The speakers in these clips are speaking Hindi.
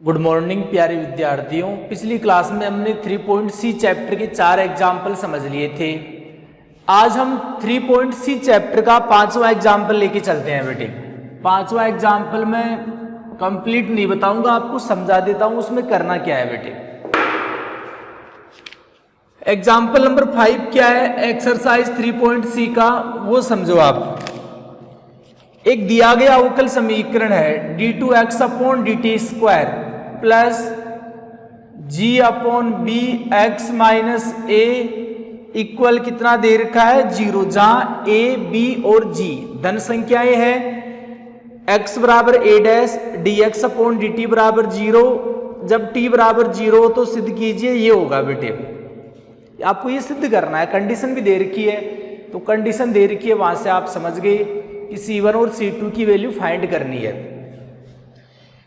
गुड मॉर्निंग प्यारे विद्यार्थियों। पिछली क्लास में हमने 3.C चैप्टर के 4 एग्जाम्पल समझ लिए थे। आज हम 3.C चैप्टर का 5वां एग्जाम्पल लेके चलते हैं बेटे। 5वां एग्जाम्पल में कंप्लीट नहीं बताऊंगा, आपको समझा देता हूं उसमें करना क्या है बेटे। एग्जाम्पल नंबर 5 क्या है, एक्सरसाइज 3.C का वो समझो आप। एक दिया गया अवकल समीकरण है d2x/dt² प्लस g/b(x-a) इक्वल कितना दे रखा है 0, जहां a, b और g धन संख्याएं हैं। x बराबर a डैश dx/dt बराबर 0। जब t बराबर 0 तो सिद्ध कीजिए, ये होगा बेटे। आपको ये सिद्ध करना है, कंडीशन भी दे रखी है, तो कंडीशन दे रखी है वहां से आप समझ गए कि C1 और C2 की वैल्यू फाइंड करनी है।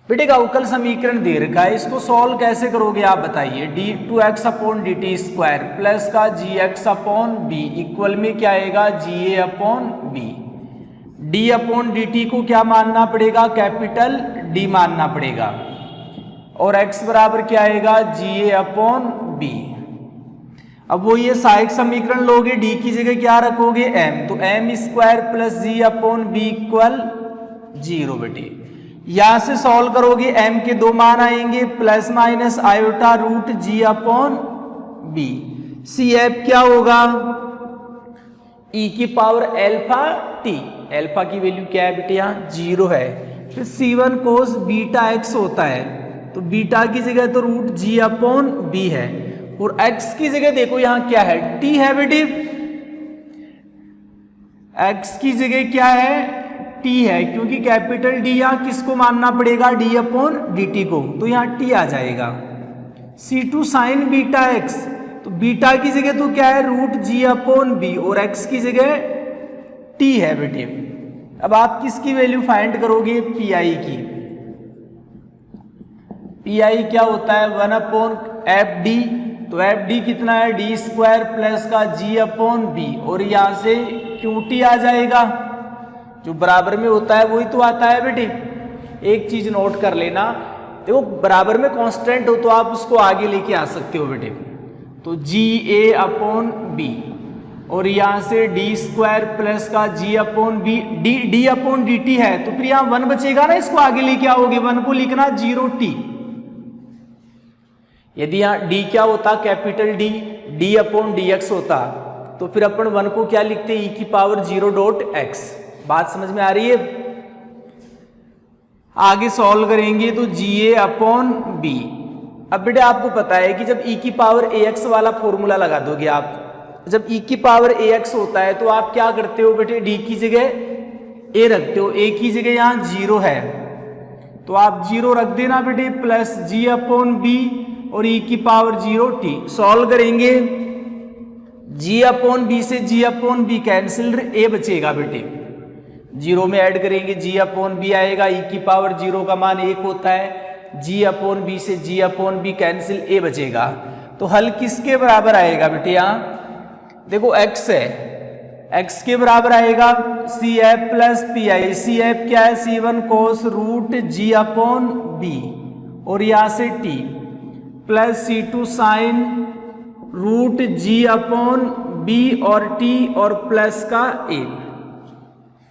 बेटे का अवकल समीकरण दे रखा है, इसको सॉल्व कैसे करोगे आप बताइए। d2x/dt² प्लस का gx/b इक्वल में क्या आएगा ga/b। d/dt को क्या मानना पड़ेगा, कैपिटल D मानना पड़ेगा, और x बराबर क्या आएगा ga/b। अब वो ये सहायक समीकरण लोगे, d की जगह क्या रखोगे m, तो m² प्लस g/b इक्वल 0 बेटे। यहां से सॉल्व करोगे m के दो मान आएंगे, plus minus iota root g/b। CF क्या होगा e⁻t। अल्फा की वैल्यू क्या है बेटे, यहाँ 0 है। फिर C1 cos बीटा x होता है, तो बीटा की जगह तो रूट g/b है, और x की जगह देखो यहां क्या है, t है बेटे। x की जगह क्या है, t है, क्योंकि कैपिटल D यहां किसको मानना पड़ेगा d/dt को, तो यहां t आ जाएगा। C2 sin बीटा x, तो बीटा की जगह तो क्या है रूट g/b, और x की जगह t है बेटे। अब आप किसकी वैल्यू फाइंड करोगे, pi की। pi क्या होता है 1/fd, तो fd कितना है d² प्लस का g/b, और यहां से qt आ जाएगा, जो बराबर में होता है वही तो आता है बेटे। एक चीज नोट कर लेना, देखो बराबर में कांस्टेंट हो तो आप उसको आगे लेके आ सकते हो बेटे, तो ga/b, और यहां से d² प्लस का g/b, d/dt है, तो फिर यहां 1 बचेगा ना, इसको आगे लेके आओगे, 1 को लिखना 0t। यदि यहां d क्या होता कैपिटल D, d/dx होता, तो फिर अपन 1 को क्या लिखते e⁻0.x। बात समझ में आ रही है। आगे सॉल्व करेंगे तो ga/b। अब बेटे आपको पता है कि जब e⁻ax वाला फॉर्मूला लगा दोगे आप, जब e⁻ax होता है तो आप क्या करते हो बेटे, d की जगह a रखते हो, a की जगह यहां 0 है, तो आप 0 रख देना बेटे, प्लस g/b और e⁻0t। सॉल्व करेंगे, g/b से g/b कैंसिल, a बचेगा बेटे, 0 में ऐड करेंगे g/b आएगा, e⁻0 का मान 1 होता है, g/b से g/b कैंसिल, a बचेगा। तो हल किसके बराबर आएगा बेटे, यहाँ देखो x है, x के बराबर आएगा CF प्लस PI। CF क्या है C1 cos रूट g/b, और यहां से t plus C2 sign root g/b और t और प्लस का a।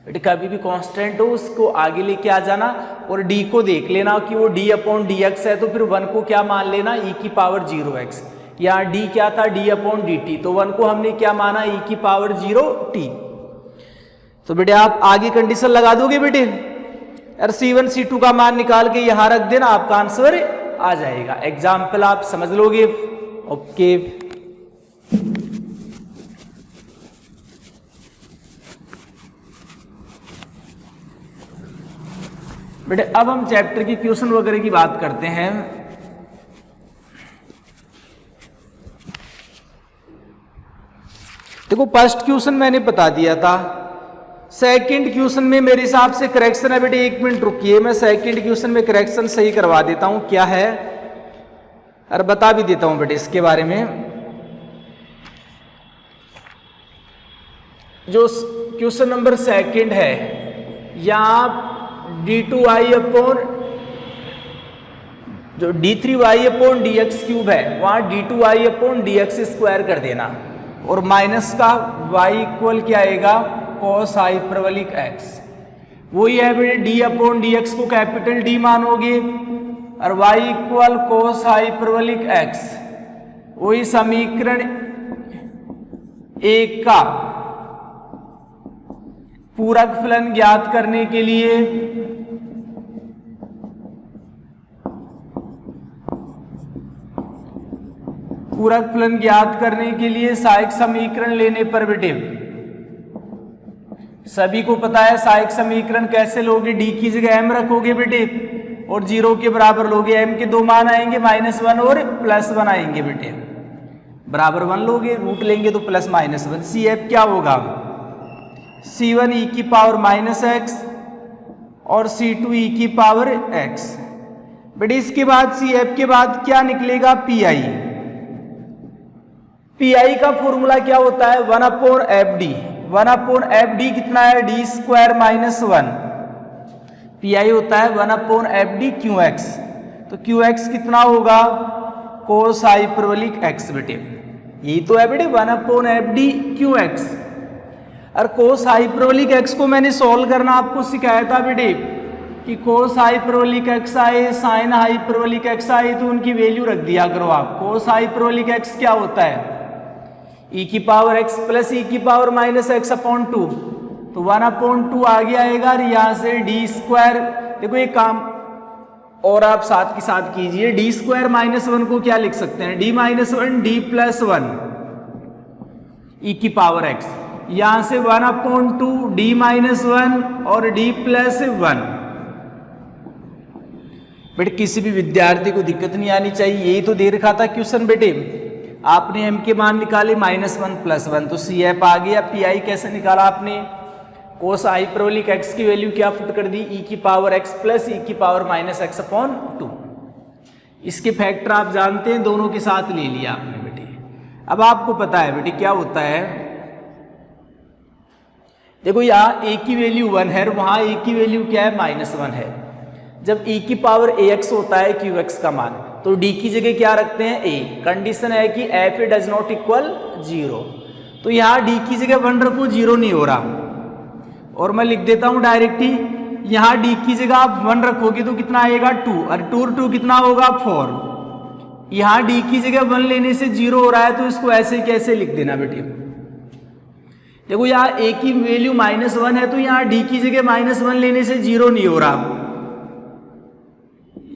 बेटे कभी भी कांस्टेंट हो उसको आगे लेके आ जाना, और d को देख लेना कि वो d/dx है, तो फिर 1 को क्या मान लेना e⁻0x। यहाँ d क्या था d/dt, तो 1 को हमने क्या माना e⁻0t। तो बेटे आप आगे कंडीशन लगा दोगे बेटे, और C1 C2 का मान निकाल के यहां रख देना, आपका आंसर आ जाएगा। एग्जाम्पल आप समझ लोगे। ओके बेटे अब हम चैप्टर की क्वेश्चन वगैरह की बात करते हैं। देखो फर्स्ट क्वेश्चन मैंने बता दिया था, सेकंड क्वेश्चन में मेरे हिसाब से करेक्शन है बेटे। 1 मिनट रुकिए, मैं सेकंड क्वेश्चन में करेक्शन सही करवा देता हूं क्या है, और बता भी देता हूं बेटे इसके बारे में। जो क्वेश्चन नंबर सेकंड है, यहां d2i जो d3y/dx³ है वहाँ d2y/dx² कर देना, और माइनस का y इक्वल क्या आएगा cos हाइपरबोलिक x। वही है बेटे d/dx को कैपिटल D मानोगे और y equal cos hyperbolic x। वही समीकरण 1 का पूरक फलन ज्ञात करने के लिए सहायक समीकरण लेने पर बेटे सभी को पता है सहायक समीकरण कैसे लोगे, d की जगह m रखोगे बेटे और 0 के बराबर लोगे, m के दो मान आएंगे -1 और +1 आएंगे बेटे, बराबर 1 लोगे, रूट लेंगे तो +-1। CF क्या होगा C1 e⁻x और C2 e⁻x। बेटे इसके बाद CF के बाद क्या निकलेगा PI का फॉर्मूला क्या होता है 1/FD। 1/FD कितना है d² - 1। PI होता है 1/FD QX, तो QX कितना होगा cos हाइपरबोलिक x बेटे, यही तो है बेटे 1/FD QX। और cos हाइपरबोलिक x को मैंने सॉल्व करना आपको सिखाया था बेटे कि cos हाइपरबोलिक x आए sin हाइपरबोलिक x आए तो उनकी वैल्यू रख दिया करो आप। cos हाइपरबोलिक x क्या होता है e⁻x + e⁻−x/2, तो 1/2 आगे आएगा और यहाँ से d²। देखो एक काम और आप साथ के साथ कीजिए, d² - 1 को क्या लिख सकते हैं d - 1 d + 1 e⁻x, यहाँ से 1/2 d - 1 और d + 1। बेटे किसी भी विद्यार्थी को दिक्कत नहीं आनी चाहिए, यही तो दे रखा था क्वेश्चन बेटे। आपने m के मान निकाले -1 + 1, तो CF आ गया। PI कैसे निकाला आपने cos हाइपरबोलिक x की वैल्यू क्या पुट कर दी e⁻x + e⁻−x/2। इसके फैक्टर आप जानते हैं, दोनों के साथ ले लिया आपने बेटे। अब आपको पता है बेटे क्या होता है, देखो यहाँ a की वैल्यू 1 है और वहाँ a की वैल्यू क्या है -1 है। जब e⁻ax होता है qx का मान, तो d की जगह क्या रखते हैं a। कंडीशन है कि f डज नॉट इक्वल 0, तो यहाँ d की जगह 1 रखो, 0 नहीं हो रहा। और मैं लिख देता हूँ डायरेक्ट ही, यहाँ d की जगह आप 1 रखोगे तो कितना आएगा 2, और 2 कितना होगा 4। यहाँ d की जगह 1 लेने से 0 हो रहा है, तो इसको ऐसे कैसे लिख देना बेटे। देखो यहाँ a की वैल्यू -1 है, तो यहाँ d की जगह -1 लेने से 0 नहीं हो रहा,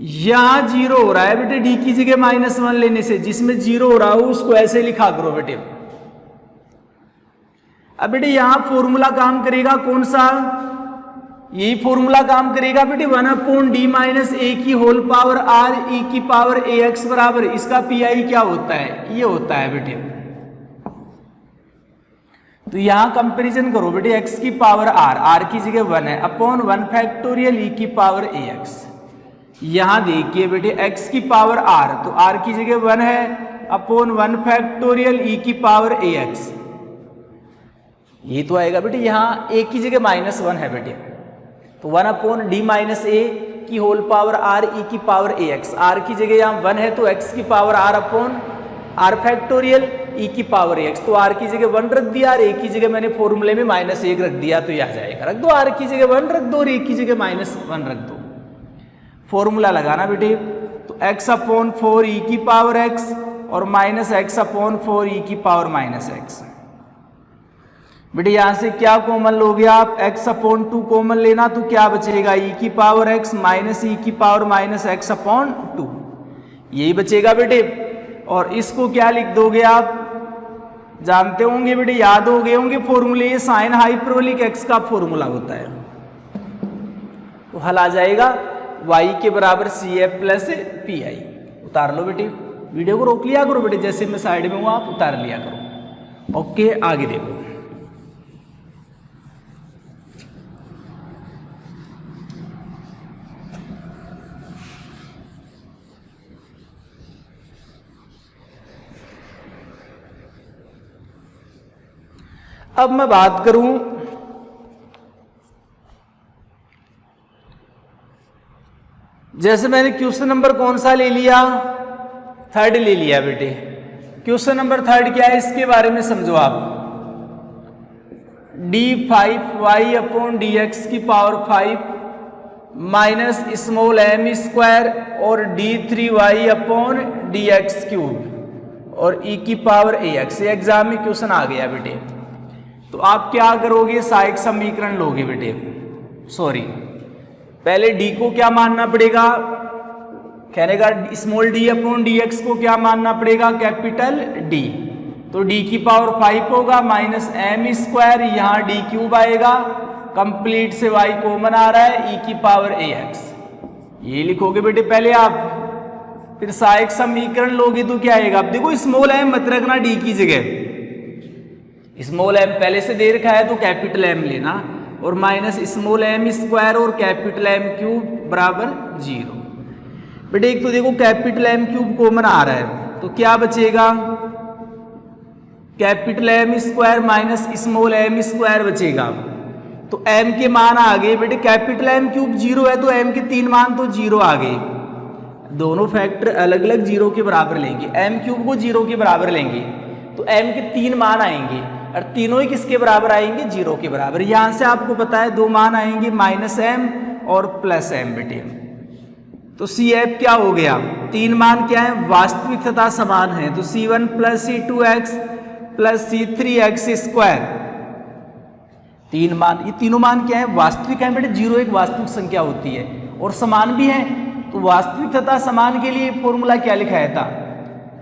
यहाँ 0 हो रहा है बेटे d की जगह -1 लेने से। जिसमें 0 हो रहा हो उसको ऐसे लिखा करो बेटे। अब बेटे यहाँ फॉर्मूला काम करेगा कौन सा, यही फॉर्मूला काम करेगा बेटे 1/d - a की होल पावर r e⁻ax बराबर, इसका PI क्या होता है ये होता है बेटे। तो यहाँ कंपैरिजन करो बेटे x की पावर r की जगह 1 है अपॉन 1 e⁻ax। यहाँ देखिए बेटे x की पावर r, तो r की जगह 1 है अपॉन 1 e⁻ax। ये तो आएगा बेटे, यहाँ a की जगह -1 है बेटे, तो 1/d - a की whole power r e⁻ax। r की जगह यहाँ 1 है तो x की power r upon r e⁻ax, तो r की जगह 1 रख दिया और a की जगह मैंने फॉर्मूले में -1 रख दिया, तो ये आ जाएगा। रख दो r की जगह 1 रख दो और a की जगह -1 रख दो। फॉर्मूला लगाना बेटे, तो x/4 e⁻x और -x/4 e⁻x। बेटे यहाँ से क्या कॉमन लोगे आप, x/2 कॉमन लेना, तो क्या बचेगा e⁻x - e⁻−x/2, यही बचेगा बेटे। और इसको क्या लिख दोगे आप, जानते होंगे बेटे, याद हो गए होंगे फॉर्मूले, ये साइन हाइपरबोलिक x का फॉर्मूला होता है। तो हल आ जाएगा y के बराबर CF + PI। उतार लो बेटे, वीडियो को रोक लिया करो बेटे, जैसे मैं साइड में हूँ आप उतार लिया करो। ओके आगे देखो, अब मैं बात करूं जैसे मैंने क्वेश्चन नंबर कौन सा ले लिया, थर्ड ले लिया बेटे। क्वेश्चन नंबर थर्ड क्या है इसके बारे में समझो आप। d5y अपॉन dx की power 5 minus small m square और d3y अपॉन dx क्यूब और e की पावर ax। ये एग्जाम में क्वेश्चन आ गया बेटे। तो आप क्या करोगे, सहायक समीकरण लोगे बेटे। सॉरी, पहले d को क्या मानना पड़ेगा, कहने का स्मॉल d अपॉन dx को क्या मानना पड़ेगा, कैपिटल D। तो d की पावर 5 होगा माइनस m स्क्वायर, यहाँ d क्यूब आएगा, कंप्लीट से y कॉमन आ रहा है, e की पावर ax। ये लिखोगे बेटे पहले आप, फिर सहायक समीकरण लोगे तो क्या आएगा। अब देखो स्मॉल m मत रखना d की जगह, स्मॉल m पहले से दे रखा है तो कैपिटल M लेना, और माइनस स्मॉल m स्क्वायर और कैपिटल M क्यूब बराबर 0। बेटे एक तो देखो कैपिटल M क्यूब कॉमन आ रहा है तो क्या बचेगा, capital M square minus small m square बचेगा। तो m के मान आ गए बेटे, कैपिटल M क्यूब 0 है तो m के 3 मान तो 0 आ गए। दोनों फैक्टर अलग अलग 0 के बराबर लेंगे, m क्यूब को 0 के बराबर लेंगे तो m के 3 मान आएंगे, और तीनों ही किसके बराबर आएंगे, 0 के बराबर। यहां से आपको पता है 2 मान आएंगे, माइनस m और प्लस m बेटे। तो CF क्या हो गया, 3 मान क्या है, वास्तविक तथा समान है, तो C1 plus C2x plus C3x square. 3 मान, ये तीनों मान क्या है, वास्तविक है बेटे। 0 एक वास्तविक संख्या होती है और समान भी है, तो वास्तविक तथा समान के लिए फॉर्मूला क्या लिखाया था,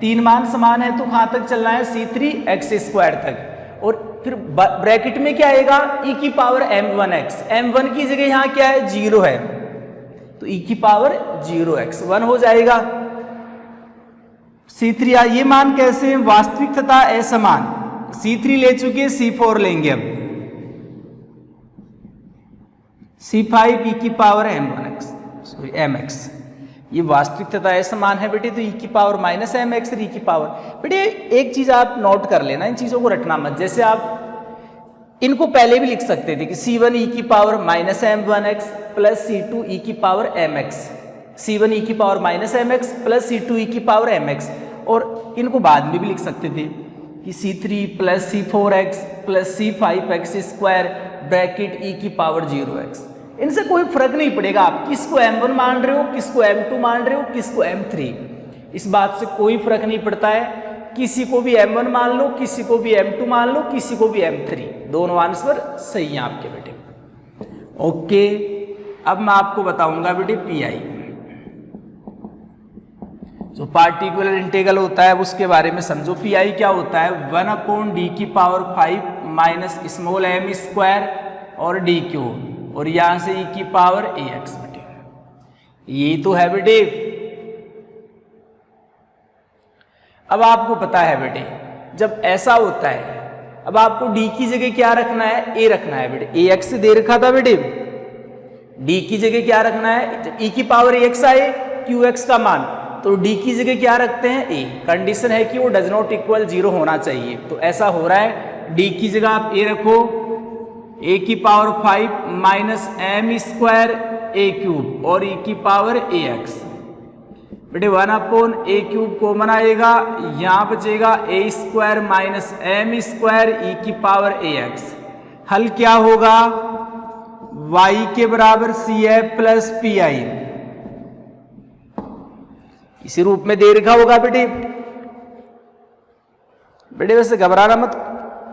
3 मान समान है तो कहां तक चलना है, C3x स्क्वायर तक, और फिर ब्रैकेट में क्या आएगा, e की पावर m1x। m1 की जगह यहां क्या है, 0 है, तो e की पावर 0x 1 हो जाएगा। C3 ये मान कैसे हैं, वास्तविक तथा असमान। C3 ले चुके, C4 लेंगे अब, C5 e की पावर m1x सॉरी mx। ये वास्तविक तथा असमान है बेटे, तो e की पावर माइनस mx और e की पावर। बेटे एक चीज आप नोट कर लेना, इन चीजों को रटना मत। जैसे आप इनको पहले भी लिख सकते थे कि C1 e की power minus m1x plus C2 e की पावर mx, C1 e की power minus mx plus C2 e की पावर mx, और इनको बाद में भी लिख सकते थे कि C3 plus C4x plus C5x square bracket e की पावर 0x। इनसे कोई फर्क नहीं पड़ेगा, आप किसको m1 मान रहे हो, किसको m2 मान रहे हो, किसको m3, इस बात से कोई फर्क नहीं पड़ता है। किसी को भी m1 मान लो, किसी को भी m2 मान लो, किसी को भी m3, दोनों आंसर सही हैं आपके बेटे। ओके, अब मैं आपको बताऊंगा बेटे पीआई, जो पार्टिकुलर इंटीग्रल होता है उसके बारे में समझो। पीआई क्या होता है, 1 अपॉन डी की power 5 minus small m square और डी क्यूब, और यहां से e की पावर ax बेटे। ये तो है बेटे। अब आपको पता है बेटे जब ऐसा होता है, अब आपको d की जगह क्या रखना है, a रखना है बेटे। ax से दे रखा था बेटे, d की जगह क्या रखना है, जब e की पावर ax आए qx का मान, तो d की जगह क्या रखते हैं, a। कंडीशन है कि वो डज नॉट इक्वल 0 होना चाहिए, तो ऐसा हो रहा है, d की जगह आप a रखो, a की power 5 minus m square a cube और e की पावर ax। बेटे 1 अपॉन a क्यूब कॉमन आएगा, यहां बचेगा a square minus m square e की पावर ax। हल क्या होगा, y के बराबर CF प्लस PI, इसी रूप में दे रखा होगा बेटे। बेटे वैसे घबराना मत,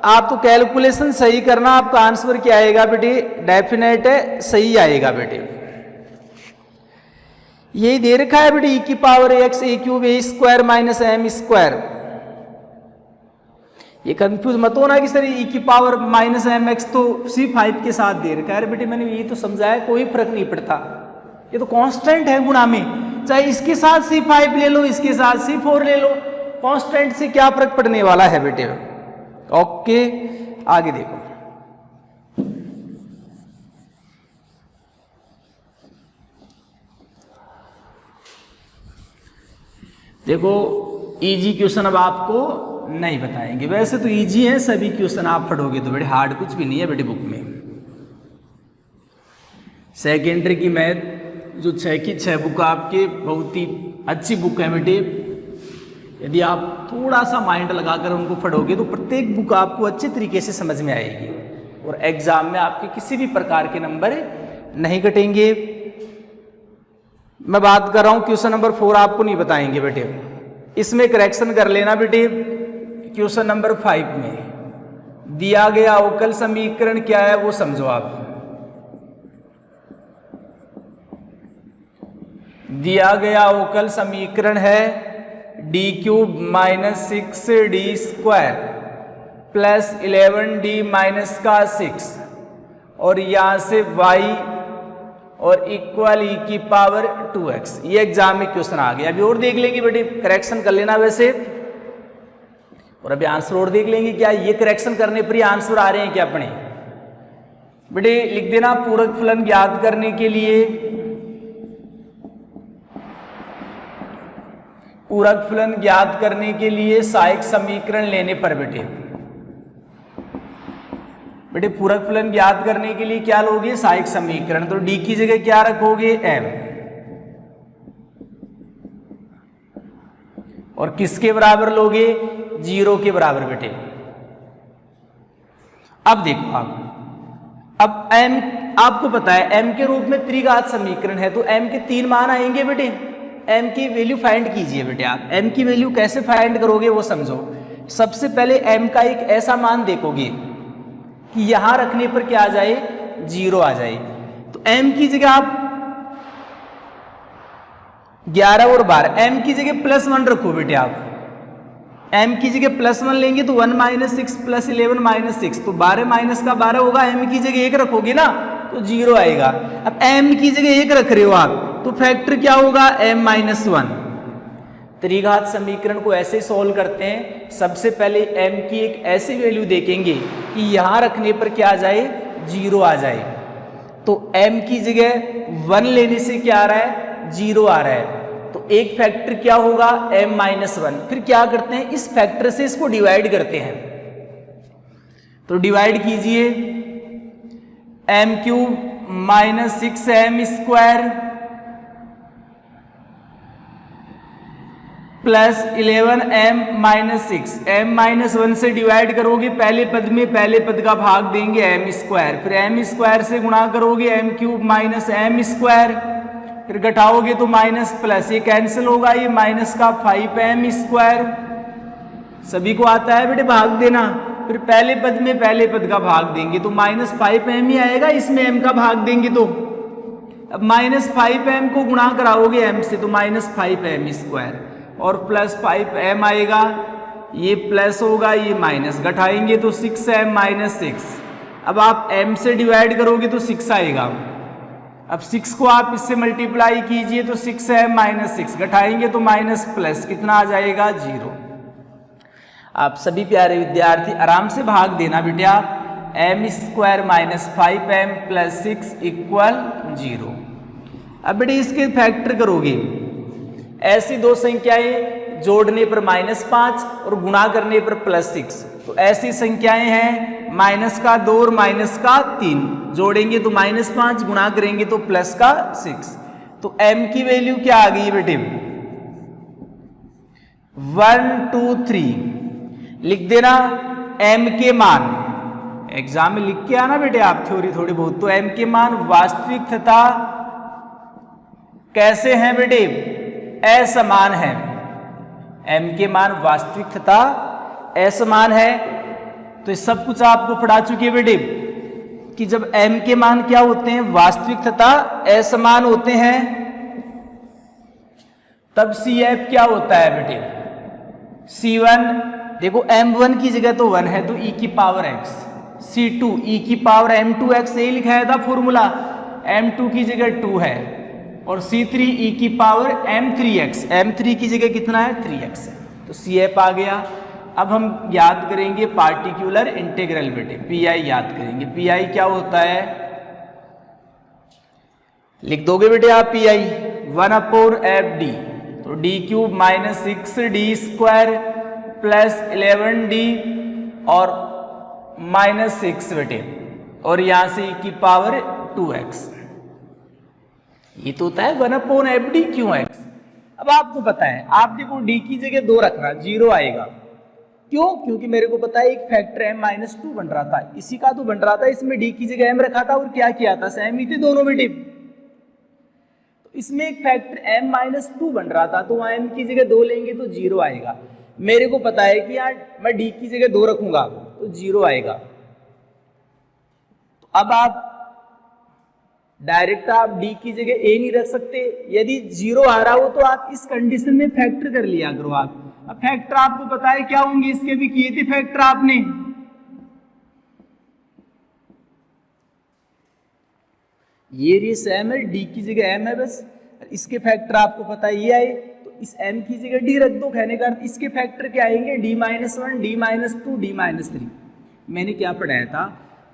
आप तो कैलकुलेशन सही करना, आपका आंसर क्या आएगा बेटे, डेफिनेट है सही आएगा बेटे। यही दे रखा है बेटे, e की power ax a cube a square minus m square. ये कंफ्यूज मत होना कि सर e की पावर माइनस mx तो C5 के साथ दे रखा है बेटे। मैंने ये तो समझाया, कोई फर्क नहीं पड़ता, ये तो कांस्टेंट है गुणा में, चाहे इसके साथ C5 ले लो, इसके साथ C4 ले लो, कांस्टेंट से क्या फर्क पड़ने वाला है बेटे। ओके, आगे देखो। देखो इजी क्वेश्चन अब आपको नहीं बताएंगे, वैसे तो इजी है सभी क्वेश्चन, आप पढ़ोगे तो बेटे हार्ड कुछ भी नहीं है बेटे बुक में। सेकेंडरी की मैथ जो 6 की 6 बुक आपके बहुत ही अच्छी बुक है बेटे। यदि आप थोड़ा सा माइंड लगाकर उनको पढ़ोगे तो प्रत्येक बुक आपको अच्छे तरीके से समझ में आएगी और एग्जाम में आपके किसी भी प्रकार के नंबर नहीं कटेंगे। मैं बात कर रहा हूं क्वेश्चन नंबर 4, आपको नहीं बताएंगे बेटे, इसमें करेक्शन कर लेना बेटे। क्वेश्चन नंबर 5 में दिया गया अवकल समीकरण क्या है वो समझो आप। दिया गया अवकल समीकरण है D cube minus 6d² plus 11d minus का 6 और यहां से y और इक्वल e की पावर 2x। ये एग्जाम में क्वेश्चन आ गया। अभी और देख लेंगे बेटे, करेक्शन कर लेना वैसे, और अभी आंसर और देख लेंगे क्या ये करेक्शन करने पर ही आंसर आ रहे हैं क्या अपने। बेटे लिख देना पूरक फलन ज्ञात करने के लिए, पूरक फलन ज्ञात करने के लिए सहायक समीकरण लेने पर बेटे पूरक फलन ज्ञात करने के लिए क्या लोगे, सहायक समीकरण। तो d की जगह क्या रखोगे, m, और किसके बराबर लोगे, 0 के बराबर बेटे। अब देखो अब m आपको पता है m के रूप में त्रिघात समीकरण है तो m के 3 मान आएंगे बेटे। m की वैल्यू फाइंड कीजिए बेटे आप। m की वैल्यू कैसे फाइंड करोगे वो समझो। सबसे पहले m का एक ऐसा मान देखोगे कि यहां रखने पर क्या आ जाए, 0 आ जाए। तो m की जगह आप 11 और 12, m की जगह +1 रखो बेटे आप। m की जगह +1 लेंगे तो 1 - 6 + 11 - 6 तो 12 - का 12 होगा। m की जगह 1 रखोगे ना तो 0 आएगा। अब m की जगह 1 रख रहे हो आप तो फैक्टर क्या होगा, m - 1। त्रिघात समीकरण को ऐसे सोल्व करते हैं। सबसे पहले m की एक ऐसी वैल्यू देखेंगे कि यहां रखने पर क्या आ जाए, 0 आ जाए। तो m की जगह 1 लेने से क्या आ रहा है, 0 आ रहा है। तो एक फैक्टर क्या होगा, m - 1। फिर क्या करते हैं, इस फैक्टर से इसको डिवाइड करते हैं। तो डिवाइड कीजिए, m³ - 6m² plus 11m - 6। m - 1 से डिवाइड करोगे पहले पद में, पहले पद का भाग देंगे m², फिर m² से गुणा करोगे m³ - m², फिर घटाओगे तो माइनस प्लस, ये कैंसिल होगा, ये माइनस का 5m²। सभी को आता है बेटे भाग देना। फिर पहले पद में पहले पद का भाग देंगे तो -5m ही आएगा, इसमें m का भाग देंगे तो। अब -5m को गुणा कराओगे m से तो -5m² और प्लस 5m आएगा, ये प्लस होगा, ये माइनस, घटाएंगे तो 6m - 6। अब आप m से डिवाइड करोगे तो 6 आएगा। अब 6 को आप इससे मल्टीप्लाई कीजिए तो 6m - 6, घटाएंगे तो माइनस प्लस, कितना आ जाएगा, 0। आप सभी प्यारे विद्यार्थी आराम से भाग देना बेटे आप। m² - 5m + 6 = 0। अब बेटे इसके फैक्टर करोगे, ऐसी दो संख्याएं जोड़ने पर -5 और गुणा करने पर +6। तो ऐसी संख्याएं हैं -2 और -3, जोड़ेंगे तो -5, गुणा करेंगे तो +6। तो m की वैल्यू क्या आ गई बेटे, 1 2 3 लिख देना। m के मान एग्जाम में लिख के आना बेटे आप, थ्योरी थोड़ी बहुत। तो m के मान वास्तविक तथा कैसे हैं बेटे, असमान है। m के मान वास्तविक तथा असमान है। तो ये सब कुछ आपको पढ़ा चुके हैं बेटे कि जब m के मान क्या होते हैं, वास्तविक तथा असमान होते हैं, तब CF क्या होता है बेटे, C1। देखो m1 की जगह तो 1 है तो e की पावर x, C2 e की पावर m2x, यही लिखाया था फॉर्मूला। m2 की जगह 2 है और C3 e की पावर m3x, m3 की जगह कितना है, 3x है। तो CF आ गया। अब हम याद करेंगे पार्टिकुलर इंटीग्रल बेटे, PI याद करेंगे। PI क्या होता है, लिख दोगे बेटे आप PI 1/FD। तो d³ - 6d² प्लस 11d और -6 बेटे, और यहां से e की पावर 2x। ये तो होता है 1/FD क्यों एक्स। अब आपको पता है, आप देखो डी की जगह 2 रखना, 0 आएगा। क्यों? क्योंकि मेरे को पता है एक फैक्टर m-2 बन रहा था, इसी का तो बन रहा था, इसमें डी की जगह m रखा था और क्या किया था, सेम ही थे दोनों में डिप। तो इसमें एक फैक्टर m-2 बन रहा था, तो वहां m की जगह 2 लेंगे तो 0 आएगा। मेरे को पता है कि यार मैं डी की जगह 2 रखूंगा तो 0 आएगा। तो अब आप डायरेक्ट आप डी की जगह ए नहीं रख सकते, यदि 0 आ रहा हो तो आप इस कंडीशन में फैक्टर कर लिया करो आप। अब फैक्टर आपको पता है क्या होंगे, इसके भी किए थे फैक्टर आपने। ये सेम है, डी की जगह m है बस, इसके फैक्टर आपको पता है ये आए, तो इस m की जगह d रख दो। कहने का अर्थ इसके फैक्टर क्या आएंगे, d-1, d-2, d-3। मैंने क्या पढ़ाया था,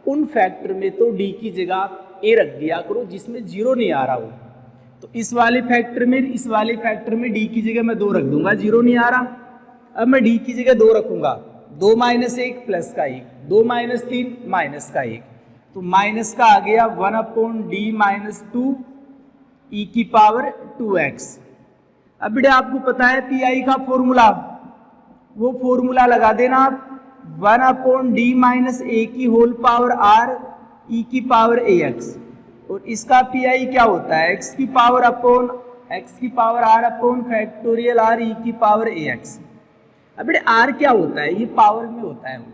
उन फैक्टर में तो d की जगह a रख दिया करो जिसमें 0 नहीं आ रहा हो। तो इस वाले फैक्टर में d की जगह मैं 2 रख दूंगा, 0 नहीं आ रहा। अब मैं d की जगह 2 रखूंगा, 2 - 1 प्लस का 1, 2 - 3 माइनस का 1, तो माइनस का आ गया 1/d-2 e की पावर 2x। अब बेटे आपको पता है पीआई का फॉर्मूला, वो फॉर्मूला लगा देना आप, 1/d-a की होल पावर r e की पावर ax, और इसका पीआई क्या होता है, x की power r upon factorial r e की पावर ax। अब बेटे r क्या होता है, ये पावर में होता है वो,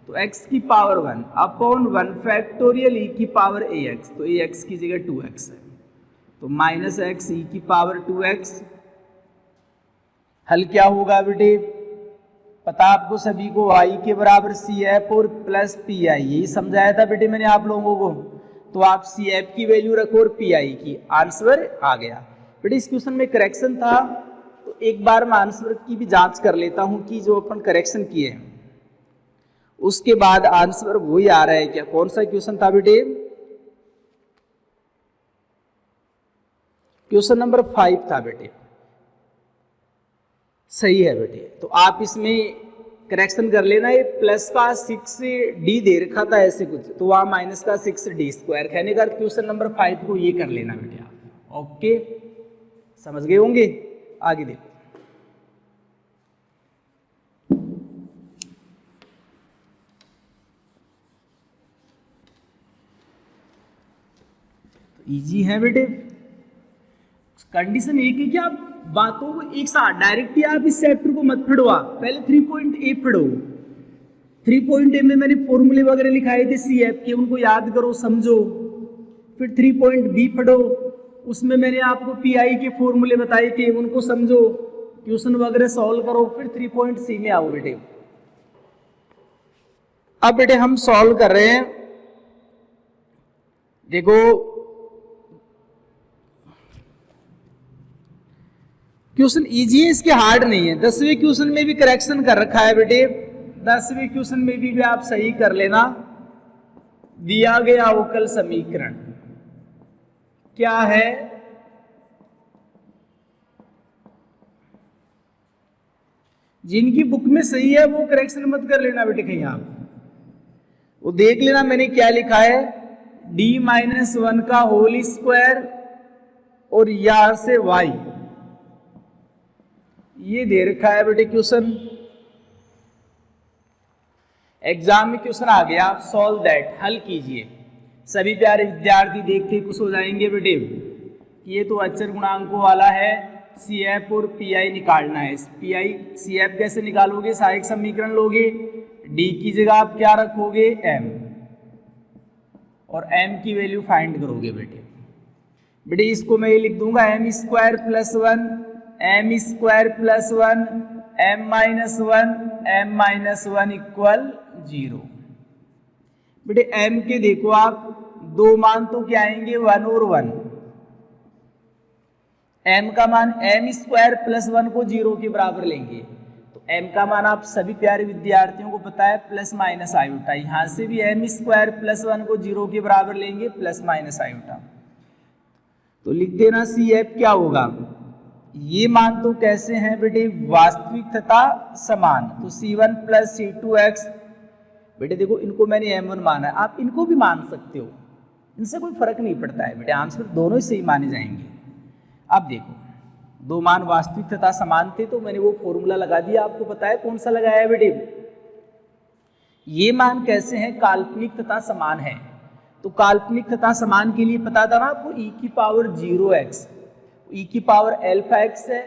तो x की पावर 1 अपॉन 1 फैक्टोरियल e की पावर ax, तो ax की जगह 2x है, तो माइनस x e की पावर 2x। हल क्या होगा बेटे, पता आपको सभी को y के बराबर CF और प्लस PI, यही समझाया था बेटे मैंने आप लोगों को। तो आप CF की वैल्यू रखो और PI की, आंसर आ गया। बेटे इस क्वेश्चन में करेक्शन था, तो एक बार मैं आंसर की भी जांच कर लेता हूं कि जो अपन करेक्शन किए हैं उसके बाद आंसर वही आ रहा है क्या। कौन सा क्वेश्चन था बेटे, क्वेश्चन नंबर 5 था बेटे, सही है बेटे। तो आप इसमें करेक्शन कर लेना, ये प्लस का 6d दे रखा था ऐसे कुछ, तो वहां माइनस का 6d², कहने का क्वेश्चन नंबर 5 को ये कर लेना बेटे आप। ओके, समझ गए होंगे। आगे देखो, इजी है बेटे। कंडीशन एक है कि आप बातों को एक साथ डायरेक्ट ही आप इस चैप्टर को मत पढ़ो, पहले 3.a पढ़ो। 3.a में मैंने फॉर्मूले वगैरह लिखाए थे CF के, उनको याद करो समझो। फिर 3.b पढ़ो, उसमें मैंने आपको PI के फॉर्मूले बताए थे, उनको समझो, क्वेश्चन वगैरह सॉल्व करो। फिर 3.c में आओ बेटे। अब बेटे हम सॉल्व कर रहे हैं, देखो क्वेश्चन इजी है, इसके हार्ड नहीं है। 10वें क्वेश्चन में भी करेक्शन कर रखा है बेटे, 10वें क्वेश्चन में भी आप सही कर लेना। दिया गया अवकल समीकरण क्या है, जिनकी बुक में सही है वो करेक्शन मत कर लेना बेटे कहीं, आप वो देख लेना मैंने क्या लिखा है, d-1 का होल स्क्वायर और यहां से y, ये दे रखा है बेटे क्वेश्चन। एग्जाम में क्वेश्चन आ गया, सॉल्व दैट, हल कीजिए। सभी प्यारे विद्यार्थी देखते खुश हो जाएंगे बेटे, ये तो अचर गुणांकों वाला है, CF और PI निकालना है। CF कैसे निकालोगे, सहायक समीकरण लोगे, D की जगह आप क्या रखोगे, M, और M की वैल्यू फाइंड करोगे बेटे। बेटे इसको मैं ये लिख दूंगा m² + 1 m² + 1 m-1 = 0। बेटे m के देखो आप दो मान तो क्या आएंगे, 1 और 1। m का मान m² + 1 को 0 के बराबर लेंगे, तो m का मान आप सभी प्यारे विद्यार्थियों को पता है प्लस माइनस आयोटा। यहां से भी m² + 1 को 0 के बराबर लेंगे, प्लस माइनस आयोटा। तो लिख देना CF क्या होगा, ये मान तो कैसे हैं बेटे, वास्तविक तथा समान, तो C1 + C2x। बेटे देखो इनको मैंने M1 माना है, आप इनको भी मान सकते हो, इनसे कोई फर्क नहीं पड़ता है बेटे, आंसर दोनों ही सही माने जाएंगे। अब देखो दो मान वास्तविक तथा समान थे तो मैंने वो फॉर्मूला लगा दिया, आपको पता है कौन सा लगाया है बेटे। ये मान कैसे हैं, काल्पनिक तथा समान है। तो काल्पनिक तथा समान के लिए पता था ना आपको e की पावर 0x, e की पावर अल्फा x है,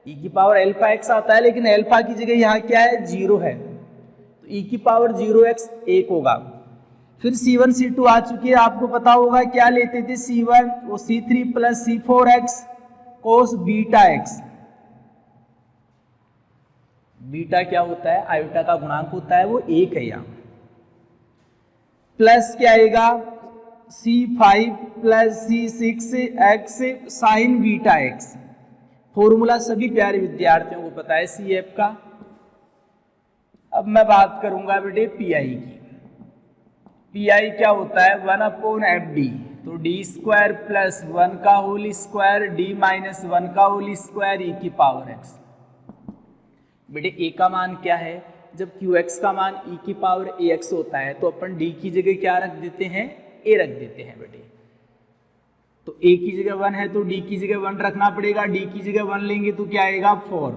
e की पावर अल्फा x आता है, लेकिन अल्फा की जगह यहाँ क्या है 0 है, तो e की पावर 0x 1 होगा। फिर C1 C2 आ चुकी है, आपको पता होगा क्या लेते थे C1 वो C3 plus C4x cos beta x। Beta क्या होता है, आयोटा का गुणांक होता है, वो 1 है यहाँ। प्लस क्या आएगा C5 plus C6 x sign beta x। Formula सभी प्यारे विद्यार्थियों को पता है CF का। अब मैं बात करूंगा बेटे PI की। PI क्या होता है 1/FD, तो d स्क्वायर प्लस 1 का होल स्क्वायर d माइनस 1 का होल स्क्वायर e की पावर x। बेटे a का मान क्या है, जब qx का मान e की पावर ax होता है तो अपन d की जगह क्या रख देते हैं, a रख देते हैं बेटे। तो a की जगह 1 है तो d की जगह 1 रखना पड़ेगा, d की जगह 1 लेंगे तो क्या आएगा 4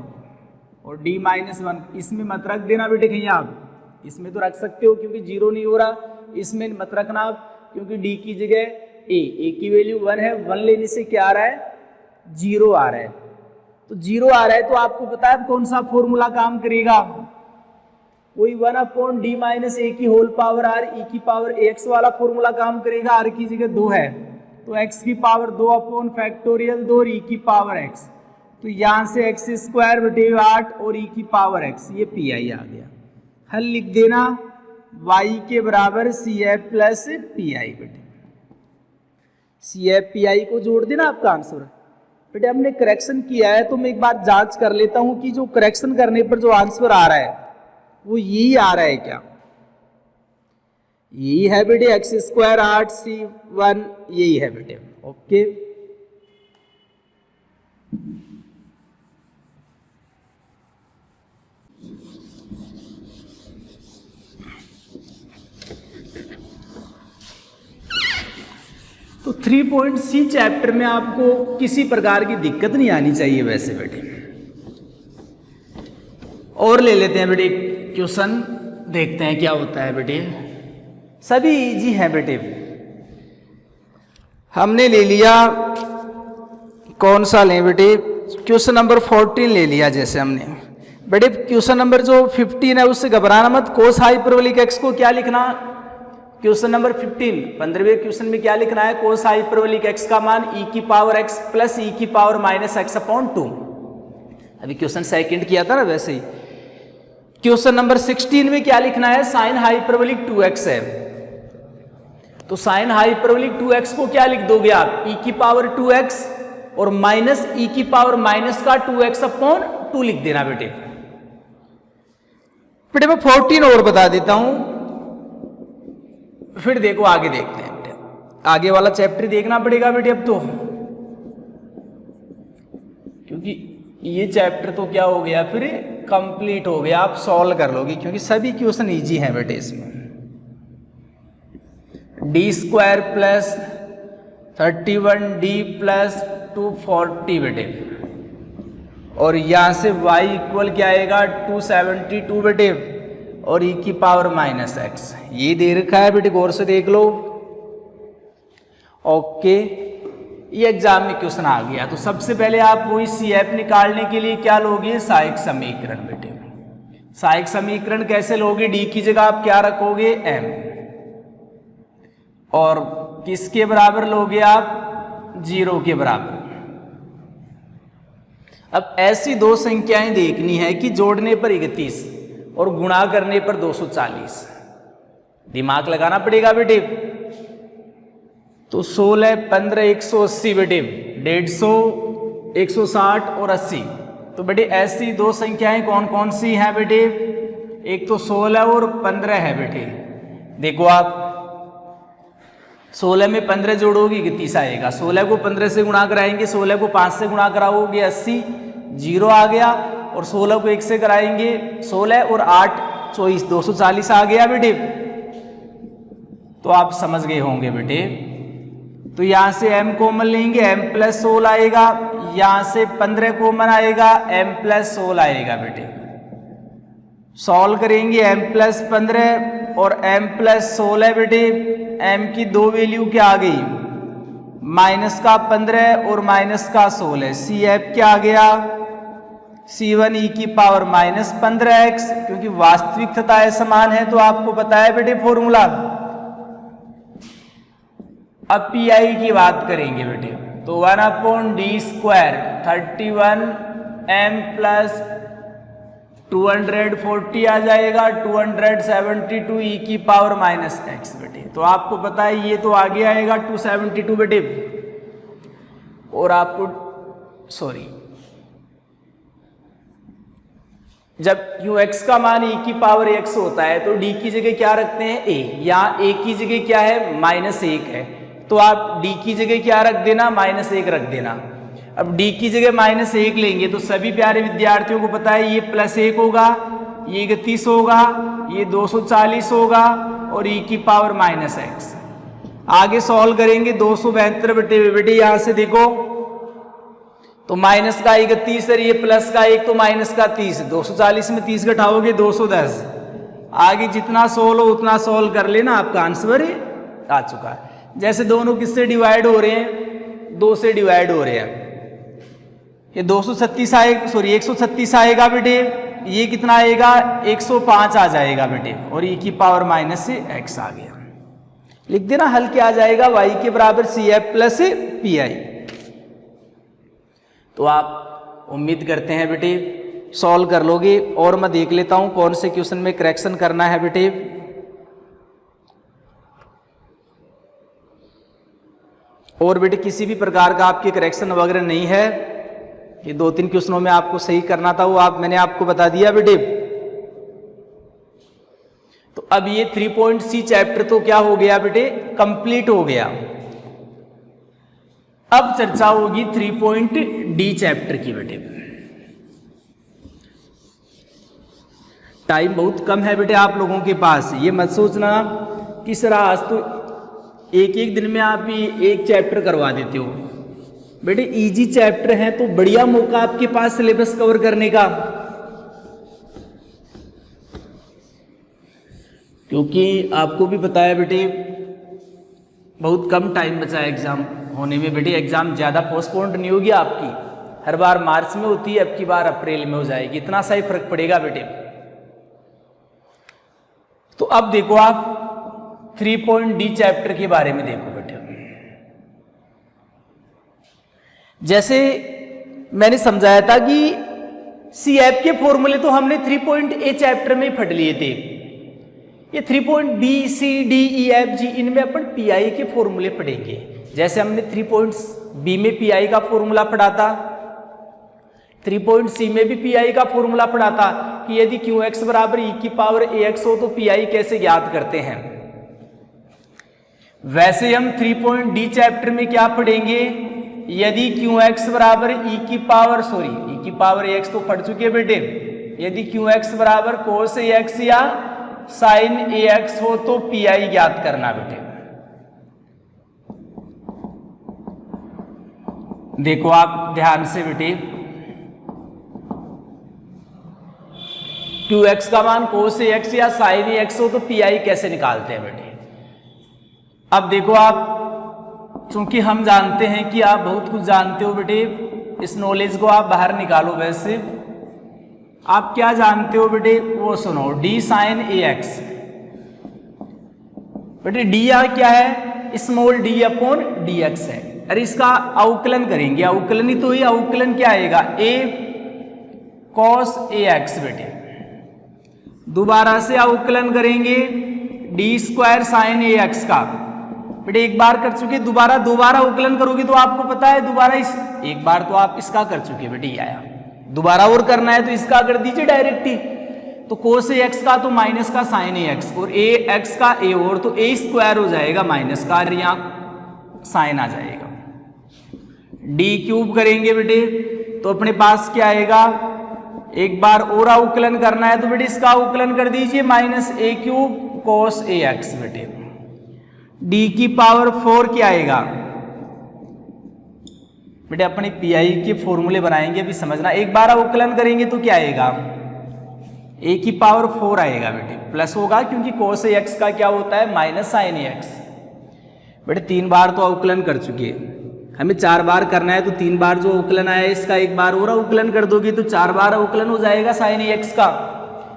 और d माइनस 1 इसमें मत रख देना बेटे कहीं, आप इसमें तो रख सकते हो क्योंकि 0 नहीं हो रहा, इसमें मत रखना आप क्योंकि d की जगह a की वैल्यू 1 है, 1 लेने से क्या आ रहा है 0 आ रहा है। तो 0 आ रहा है तो आपको पता है कौन सा फॉर्मूला काम करेगा, वही 1/d माइनस a की होल पावर r e की पावर x वाला फॉर्मूला काम करेगा। r की जगह 2 है तो x की पावर 2/फैक्टोरियल 2 और e की पावर x, तो यहां से x स्क्वायर बटे 8 और e की पावर x, ये PI आ गया। हल लिख देना y के बराबर CF प्लस PI बेटे, CF PI को जोड़ देना आपका आंसर। बेटे हमने करेक्शन किया है तो मैं एक बार जांच कर लेता हूं कि जो करेक्शन करने पर जो आंसर आ रहा है वो यही आ रहा है क्या, यही है बेटे x स्क्वायर 8C1, यही है बेटे। ओके तो 3.C चैप्टर में आपको किसी प्रकार की दिक्कत नहीं आनी चाहिए वैसे बेटे। और ले लेते हैं बेटे क्वेश्चन, देखते हैं क्या होता है बेटे। सभी इजी है बेटे। हमने ले लिया कौन सा लें बेटे, क्वेश्चन नंबर 14 ले लिया जैसे हमने बेटे। क्वेश्चन नंबर जो 15 है उससे घबराना मत। कोस हाइपरबोलिक एक्स को क्या लिखना, क्वेश्चन नंबर 15 15वें क्वेश्चन में क्या लिखना है, कोस हाइपरबोलिक एक्स का मान e की पावर x प्लस e की पावर माइनस x/2। अभी क्वेश्चन सेकंड किया था ना वैसे ही। क्वेश्चन नंबर 16 में क्या लिखना है, साइन हाइपरबोलिक 2x है, तो साइन हाइपरबोलिक 2x को क्या लिख दोगे आप, e की पावर 2x और माइनस e की पावर माइनस का 2x/2 लिख देना बेटे। बेटे मैं 14 और बता देता हूं, फिर देखो आगे देखते हैं बेटे। आगे वाला चैप्टर देखना पड़ेगा बेटे अब तो, क्योंकि ये चैप्टर तो क्या हो गया फिर कंप्लीट हो गया, आप सॉल्व कर लोगे क्योंकि सभी क्वेश्चन इजी हैं बेटे इसमें। d square plus 31d plus 240 बेटे, और यहां से y इक्वल क्या आएगा 272 बेटे, और e की पावर माइनस x, ये दे रखा है बेटे, गौर से देख लो। ओके ये एग्जाम में क्वेश्चन आ गया, तो सबसे पहले आप वही CF निकालने के लिए क्या लोगे, सहायक समीकरण बेटे। सहायक समीकरण कैसे लोगे, d की जगह आप क्या रखोगे m, और किसके बराबर लोगे आप 0 के बराबर। अब ऐसी दो संख्याएं देखनी है कि जोड़ने पर 31 और गुणा करने पर 240, दिमाग लगाना पड़ेगा बेटे। तो 16 15 180 बेटे, 150 160 और 80। तो बेटे ऐसी दो संख्याएं कौन कौन सी हैं बेटे, एक तो 16 और 15 है बेटे। देखो आप 16 में 15 जोड़ोगे 31 आएगा, 16 को 15 से गुणा कराएंगे, 16 को 5 से गुणा कराओगे 80, 0 आ गया, और 16 को 1 से कराएंगे 16 और 8 24 240 आ गया बेटे। तो आप समझ गए होंगे बेटे तो यहां से m कॉमन लेंगे, m प्लस 16 आएगा, यहां से 15 कॉमन आएगा, m प्लस 16 आएगा बेटे। सॉल्व करेंगे m प्लस 15 और m प्लस 16 बेटे। m की दो वैल्यू क्या आ गई, माइनस का 15 और माइनस का 16। सी एफ क्या आ गया, C1 e की पावर माइनस 15x, क्योंकि वास्तविक तथा समान है तो आपको पता है बेटे फॉर्मूला। अब पीआई की बात करेंगे बेटे, तो 1/d² 31m प्लस 240 आ जाएगा, 272 e की पावर माइनस x बेटे। तो आपको पता है ये तो आगे आएगा 272 बेटे। और आपको जब ux का मान e की पावर x होता है तो d की जगह क्या रखते हैं, a। यहाँ a की जगह क्या है, -1 है, तो आप d की जगह क्या रख देना, -1 रख देना। अब d की जगह -1 लेंगे तो सभी प्यारे विद्यार्थियों को पता है ये +1 होगा, ये 31 होगा, ये 240 होगा और e की पावर -x। आगे सॉल्व करेंगे 272 बेटे। यहाँ से देखो तो माइनस का 31 और ये प्लस का 1 तो माइनस का 30, 240 में 30 घटाओगे 210। आगे जितना सोल्व हो उतना सोल्व कर लेना, आपका आंसर आ चुका है। जैसे दोनों किससे डिवाइड हो रहे हैं, 2 से डिवाइड हो रहे हैं। ये 236 आएगा, 136 आएगा बेटे, ये कितना आएगा 105 आ जाएगा बेटे, और e की पावर -x आ गया। लिख देना, हल क्या आ जाएगा, y के बराबर CF प्लस PI। तो आप उम्मीद करते हैं बेटे सॉल्व कर लोगे। और मैं देख लेता हूं कौन से क्वेश्चन में करेक्शन करना है बेटे। और बेटे किसी भी प्रकार का आपके करेक्शन वगैरह नहीं है, ये 2-3 क्वेश्चनों में आपको सही करना था, वो मैंने आपको बता दिया बेटे। तो अब ये 3.C चैप्टर तो क्या हो गया बेटे, कंप्लीट हो गया। अब चर्चा होगी 3.D चैप्टर की बेटे। टाइम बहुत कम है बेटे आप लोगों के पास, ये मत सोचना कि सर आज तो एक दिन में आप ही एक चैप्टर करवा देते हो। बेटे इजी चैप्टर है तो बढ़िया मौका आपके पास सिलेबस कवर करने का, क्योंकि आपको भी पता है बेटे बहुत कम टाइम बचा है एग्जाम होने में। बेटे एग्जाम ज़्यादा पोस्टपोन्ड नहीं होगी आपकी, हर बार मार्च में होती है, अब की बार अप्रैल में हो जाएगी, इतना सा ही फर्क पड़ेगा बेटे। तो अब देखो आप 3.D चैप्टर के बारे में देखो बेटे। जैसे मैंने समझाया था कि CF के फॉर्मूले तो हमने 3.A चैप्टर में फट लिए थे, ये 3.B, C, D, E, F, G इनमें अपन PI के फॉर्मूले पढ़ेंगे। जैसे हमने 3.B में PI का फॉर्मूला पढ़ा था, 3.C में भी PI का फॉर्मूला पढ़ा था कि यदि QX बराबर E की पावर AX हो तो PI कैसे ज्ञात करते हैं। वैसे हम 3.D चैप्टर में क्या पढ़ेंगे, यदि QX बराबर E की पावर AX तो पढ़ चुके बेटे, यदि QX बराबर cos AX या sin AX हो तो PI ज्ञात करना बेटे। देखो आप ध्यान से बेटे, QX का मान cos AX या sin AX हो तो PI कैसे निकालते हैं बेटे। अब देखो आप, चूंकि हम जानते हैं कि आप बहुत कुछ जानते हो बेटे, इस नॉलेज को आप बाहर निकालो। वैसे आप क्या जानते हो बेटे वो सुनो, D sin AX बेटे, D क्या है, स्मॉल d अपॉन dx है। अरे इसका अवकलन करेंगे, अवकलन ही तो, ये अवकलन क्या आएगा, A cos AX बेटे। दोबारा से अवकलन करेंगे d² sin AX का बेटे, एक बार कर चुके, दोबारा अवकलन करोगे तो आपको पता है दोबारा एक बार तो आप इसका कर चुके बेटे, ये आया, दोबारा और करना है तो इसका कर दीजिए डायरेक्ट ही। तो cos AX का तो माइनस का sin AX और AX का A और तो A² हो जाएगा माइनस का, और यहाँ साइन आ जाएगा। d³ करेंगे बेटे तो अपने पास क्या आएगा, एक बार और अवकलन करना है तो बेटे इसका अवकलन कर दीजिए, -A³ cos AX बेटे। d की पावर 4 क्या आएगा, बेटे अपने पी आई के फॉर्मूले बनाएंगे, अभी समझना। एक बार अवकलन करेंगे तो क्या आएगा, ए की पावर 4 आएगा बेटे, प्लस होगा क्योंकि cos x का क्या होता है माइनस साइन x। बेटे 3 बार तो अवकलन कर चुके हैं, हमें 4 बार करना है, तो 3 बार जो अवकलन आया है इसका 1 बार और अवकलन कर दोगे तो 4 बार अवकलन हो जाएगा साइन x का।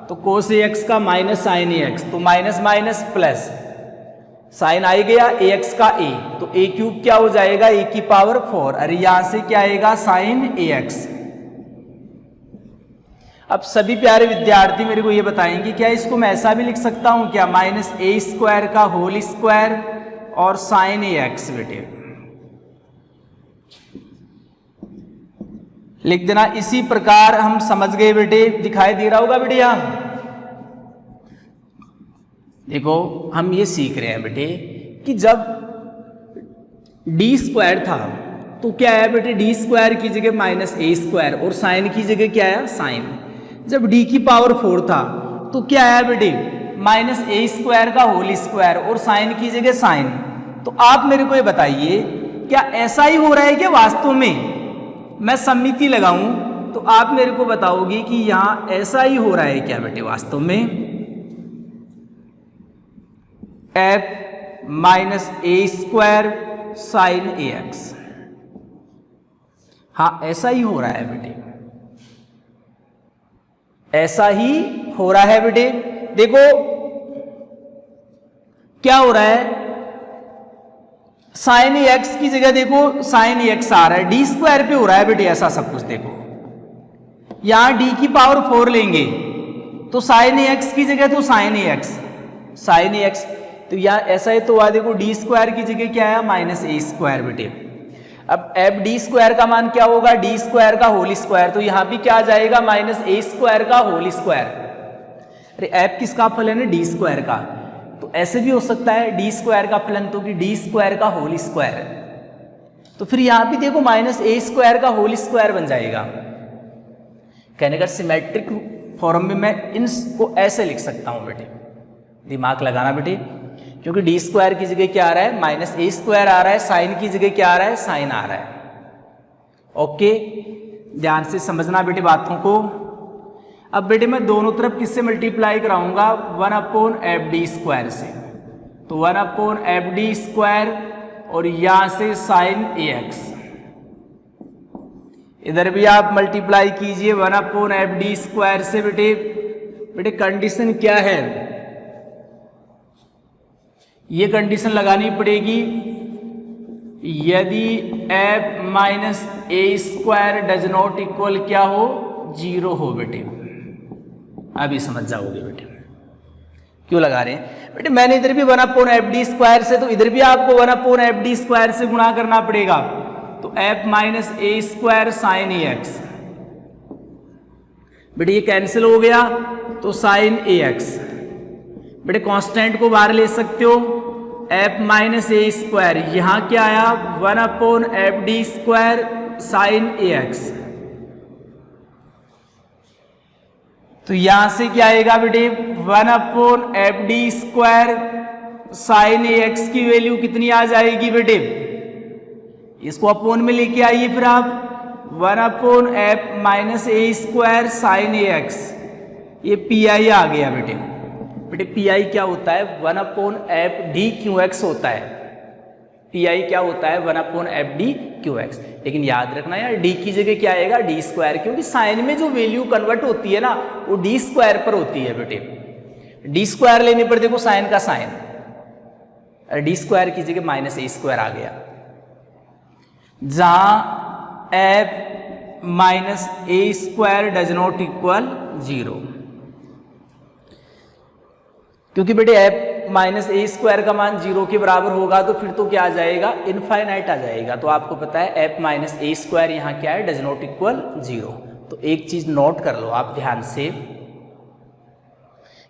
तो cos x का माइनस साइन x, तो माइनस माइनस प्लस, साइन आ गया ax का a, तो a क्यूब क्या हो जाएगा a की पावर 4, अरे यहां से क्या आएगा साइन ax। अब सभी प्यारे विद्यार्थी मेरे को ये बताएंगे क्या इसको मैं ऐसा भी लिख सकता हूं क्या, माइनस ए स्क्वायर का होल स्क्वायर और साइन ax। बेटे लिख देना, इसी प्रकार हम समझ गए बेटे, दिखाई दे रहा होगा बेटे यहां देखो। हम ये सीख रहे हैं बेटे कि जब डी स्क्वायर था तो क्या आया बेटे, डी स्क्वायर की जगह माइनस ए स्क्वायर और साइन की जगह क्या आया साइन। जब डी की पावर 4 था तो क्या आया बेटे, माइनस ए स्क्वायर का होल स्क्वायर और साइन की जगह साइन। तो आप मेरे को ये बताइए क्या ऐसा ही हो रहा है क्या वास्तव में, मैं सम्मिति लगाऊं तो आप मेरे को बताओगे कि यहां ऐसा ही हो रहा है क्या बेटे वास्तव में। F minus a square sine a x, हाँ ऐसा ही हो रहा है बेटे, ऐसा ही हो रहा है बेटे। देखो क्या हो रहा है, साइन ए एक्स की जगह देखो साइन ए एक्स आ रहा है, डी स्क्वायर पे हो रहा है बेटे ऐसा सब कुछ। देखो यहां डी की पावर 4 लेंगे तो साइन ए एक्स की जगह तो sign a x, sign a x, तो यहाँ ऐसा ही तो हुआ। देखो डी स्क्वायर की जगह क्या आया माइनस ए स्क्वायर बेटे। अब एफ डी स्क्वायर का मान क्या होगा, डी स्क्वायर का होल स्क्वायर, तो यहाँ भी क्या आ जाएगा माइनस ए स्क्वायर का होल स्क्वायर। अरे एफ किसका फलन है, डी स्क्वायर का, तो ऐसे भी हो सकता है डी स्क्वायर का फलन तो कि डी स्क्वायर का होल स्क्वायर, तो फिर यहाँ भी देखो माइनस ए स्क्वायर का होल स्क्वायर बन जाएगा। कहने का सिमेट्रिक फॉर्म में मैं इनको ऐसे लिख सकता हूं बेटे, दिमाग लगाना बेटे, क्योंकि डी स्क्वायर की जगह क्या आ रहा है माइनस ए स्क्वायर आ रहा है, साइन की जगह क्या आ रहा है साइन आ रहा है। ओके ध्यान से समझना बेटे बातों को। अब बेटे मैं दोनों तरफ किससे मल्टीप्लाई कराऊंगा, 1/fd स्क्वायर से, तो 1/fd स्क्वायर और यहां से साइन ax, इधर भी आप मल्टीप्लाई कीजिए 1/fd स्क्वायर से। बेटे बेटे कंडीशन क्या है, ये कंडीशन लगानी पड़ेगी, यदि f minus a square does not equal क्या हो 0 हो बेटे। अभी समझ जाओगे बेटे क्यों लगा रहे हैं। बेटे मैंने इधर भी 1/fd स्क्वायर से, तो इधर भी आपको 1/fd स्क्वायर से गुणा करना पड़ेगा, तो f minus a square sign ax, बेटे ये कैंसिल हो गया तो साइन ax। बेटे कांस्टेंट को बाहर ले सकते हो, f माइनस ए स्क्वायर, यहां क्या आया 1/fd स्क्वायर साइन ax, तो यहां से क्या आएगा बेटे 1/fd स्क्वायर साइन ax की वैल्यू कितनी आ जाएगी बेटे, इसको अपोन में लेके आइए फिर आप 1/f minus a square sign ax, ये पी आई आ गया बेटे। बेटे पी आई क्या होता है 1/fd QX होता है, पी आई क्या होता है 1/fd QX। लेकिन याद रखना यार d की जगह क्या आएगा डी स्क्वायर, क्योंकि साइन में जो वैल्यू कन्वर्ट होती है ना वो डी स्क्वायर पर होती है बेटे। डी स्क्वायर लेने पर देखो साइन का साइन, डी स्क्वायर की जगह माइनस ए स्क्वायर आ गया, जहां f minus a square does not equal 0, क्योंकि बेटे f माइनस ए स्क्वायर का मान 0 के बराबर होगा तो फिर तो क्या आ जाएगा इनफाइनाइट आ जाएगा। तो आपको पता है f माइनस ए स्क्वायर यहाँ क्या है डज नॉट इक्वल 0। तो एक चीज नोट कर लो आप ध्यान से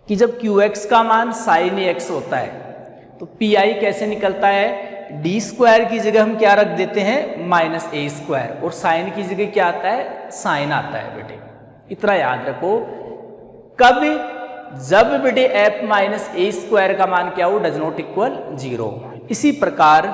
कि जब QX का मान साइन ax होता है तो PI कैसे निकलता है, डी स्क्वायर की जगह हम क्या रख देते हैं माइनस ए स्क्वायर, और साइन की जगह क्या आता है साइन आता है बेटे। इतना याद रखो, कब जब बेटे f माइनस ए स्क्वायर का मान क्या हो डज नॉट इक्वल 0। इसी प्रकार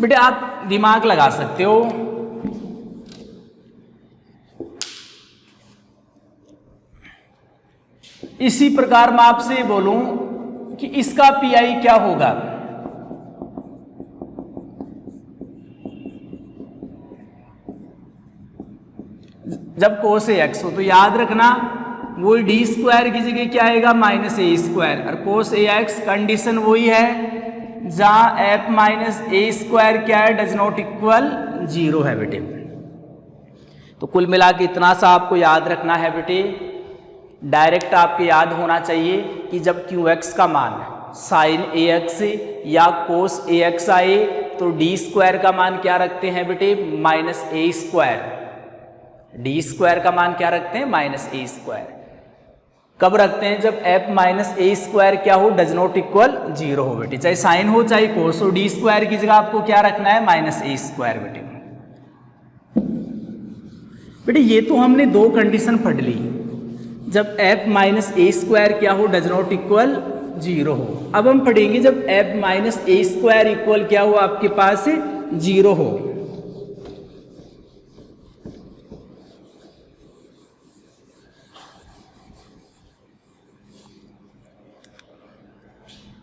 बेटे आप दिमाग लगा सकते हो, इसी प्रकार मैं आपसे बोलूं कि इसका पीआई क्या होगा, जब कोस ए एक्स हो तो याद रखना वही डी स्क्वायर की जगह क्या आएगा माइनस ए स्क्वायर, और कोस ए एक्स कंडीशन वही है जहां एफ माइनस ए स्क्वायर क्या है, डज नॉट इक्वल 0 है बेटे। तो कुल मिला के इतना सा आपको याद रखना है बेटे, डायरेक्ट आपके याद होना चाहिए कि जब क्यू एक्स का मान साइन ए एक्स या कोस ए एक्स आए तो डी स्क्वायर का मान क्या रखते हैं बेटे, minus a square. D square का मान क्या रखते हैं, माइनस ए स्क्वायर। कब रखते हैं, जब एफ माइनस ए स्क्वायर क्या हो, डज नॉट इक्वल 0 हो बेटे, चाहे साइन हो चाहे कोस हो, डी स्क्वायर की जगह आपको क्या रखना है, माइनस ए स्क्वायर बेटे। बेटे ये तो हमने दो कंडीशन पढ़ ली, जब एफ माइनस ए स्क्वायर क्या हो, डज नॉट इक्वल 0 हो। अब हम पढ़ेंगे जब F minus a square equal क्या हो आपके पास 0 हो।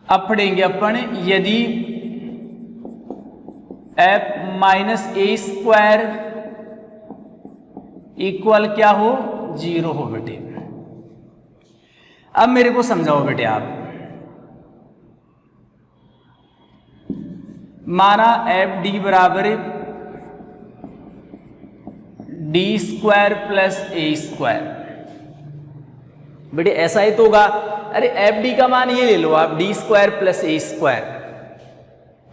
अब पढ़ेंगे अपन यदि F minus a square equal क्या हो, 0 हो बेटे। अब मेरे को समझाओ बेटे आप, माना एफ डी बराबर D square plus a square, बेटे ऐसा ही तो होगा। अरे एफ डी का मान ये ले लो आप, D square plus a square.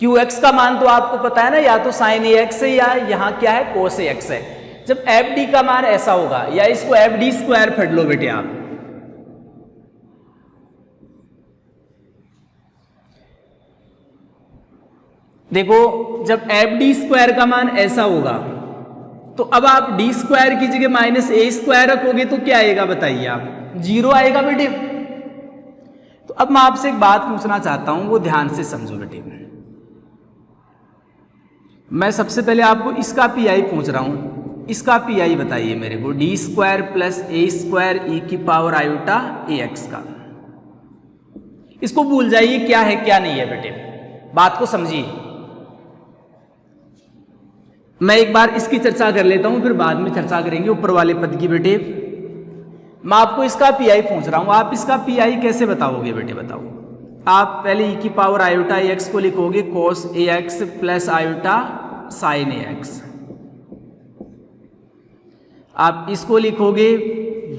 Q x का मान तो आपको पता है ना, या तो साइन ए एक्स है या यहां क्या है, कोस ए एक्स है। जब एफ डी का मान ऐसा होगा, या इसको एफ डी स्क्वायर पढ़ लो बेटे आप, देखो जब एफ डी स्क्वायर का मान ऐसा होगा तो अब आप डी स्क्वायर की जगह माइनस ए स्क्वायर रखोगे तो क्या आएगा बताइए आप, 0 आएगा बेटे। तो अब मैं आपसे एक बात पूछना चाहता हूं, वो ध्यान से समझो बेटे। मैं सबसे पहले आपको इसका पीआई पूछ रहा हूं, इसका पीआई बताइए मेरे को, D square plus a square ई की पावर आयोटा ए एक्स का। इसको भूल जाइए क्या है क्या नहीं है बेटे, बात को समझिए। मैं एक बार इसकी चर्चा कर लेता हूं, फिर बाद में चर्चा करेंगे ऊपर वाले पद की बेटे। मैं आपको इसका पीआई पूछ रहा हूं, आप इसका पीआई कैसे बताओगे बेटे, बताओ। आप पहले ई की पावर आयोटा ए एक्स को लिखोगे cos a x plus iota sine a x. आप इसको लिखोगे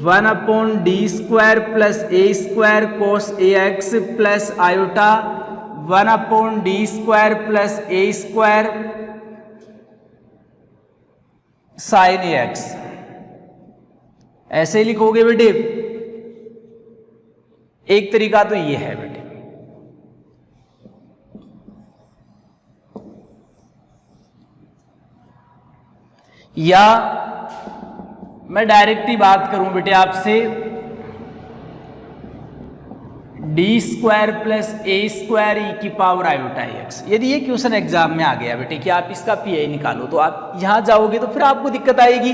1 d square plus a square cos a x plus iota 1 d square plus a square sine a x. ऐसे लिखोगे बेटे। एक तरीका तो ये है बेटे, या मैं डायरेक्ट ही बात करूं बेटे आपसे, D square plus a square ई की पावर आयोटा एक्स। यदि ये क्वेश्चन एग्जाम में आ गया बेटे कि आप इसका पीआई निकालो, तो आप यहां जाओगे तो फिर आपको दिक्कत आएगी,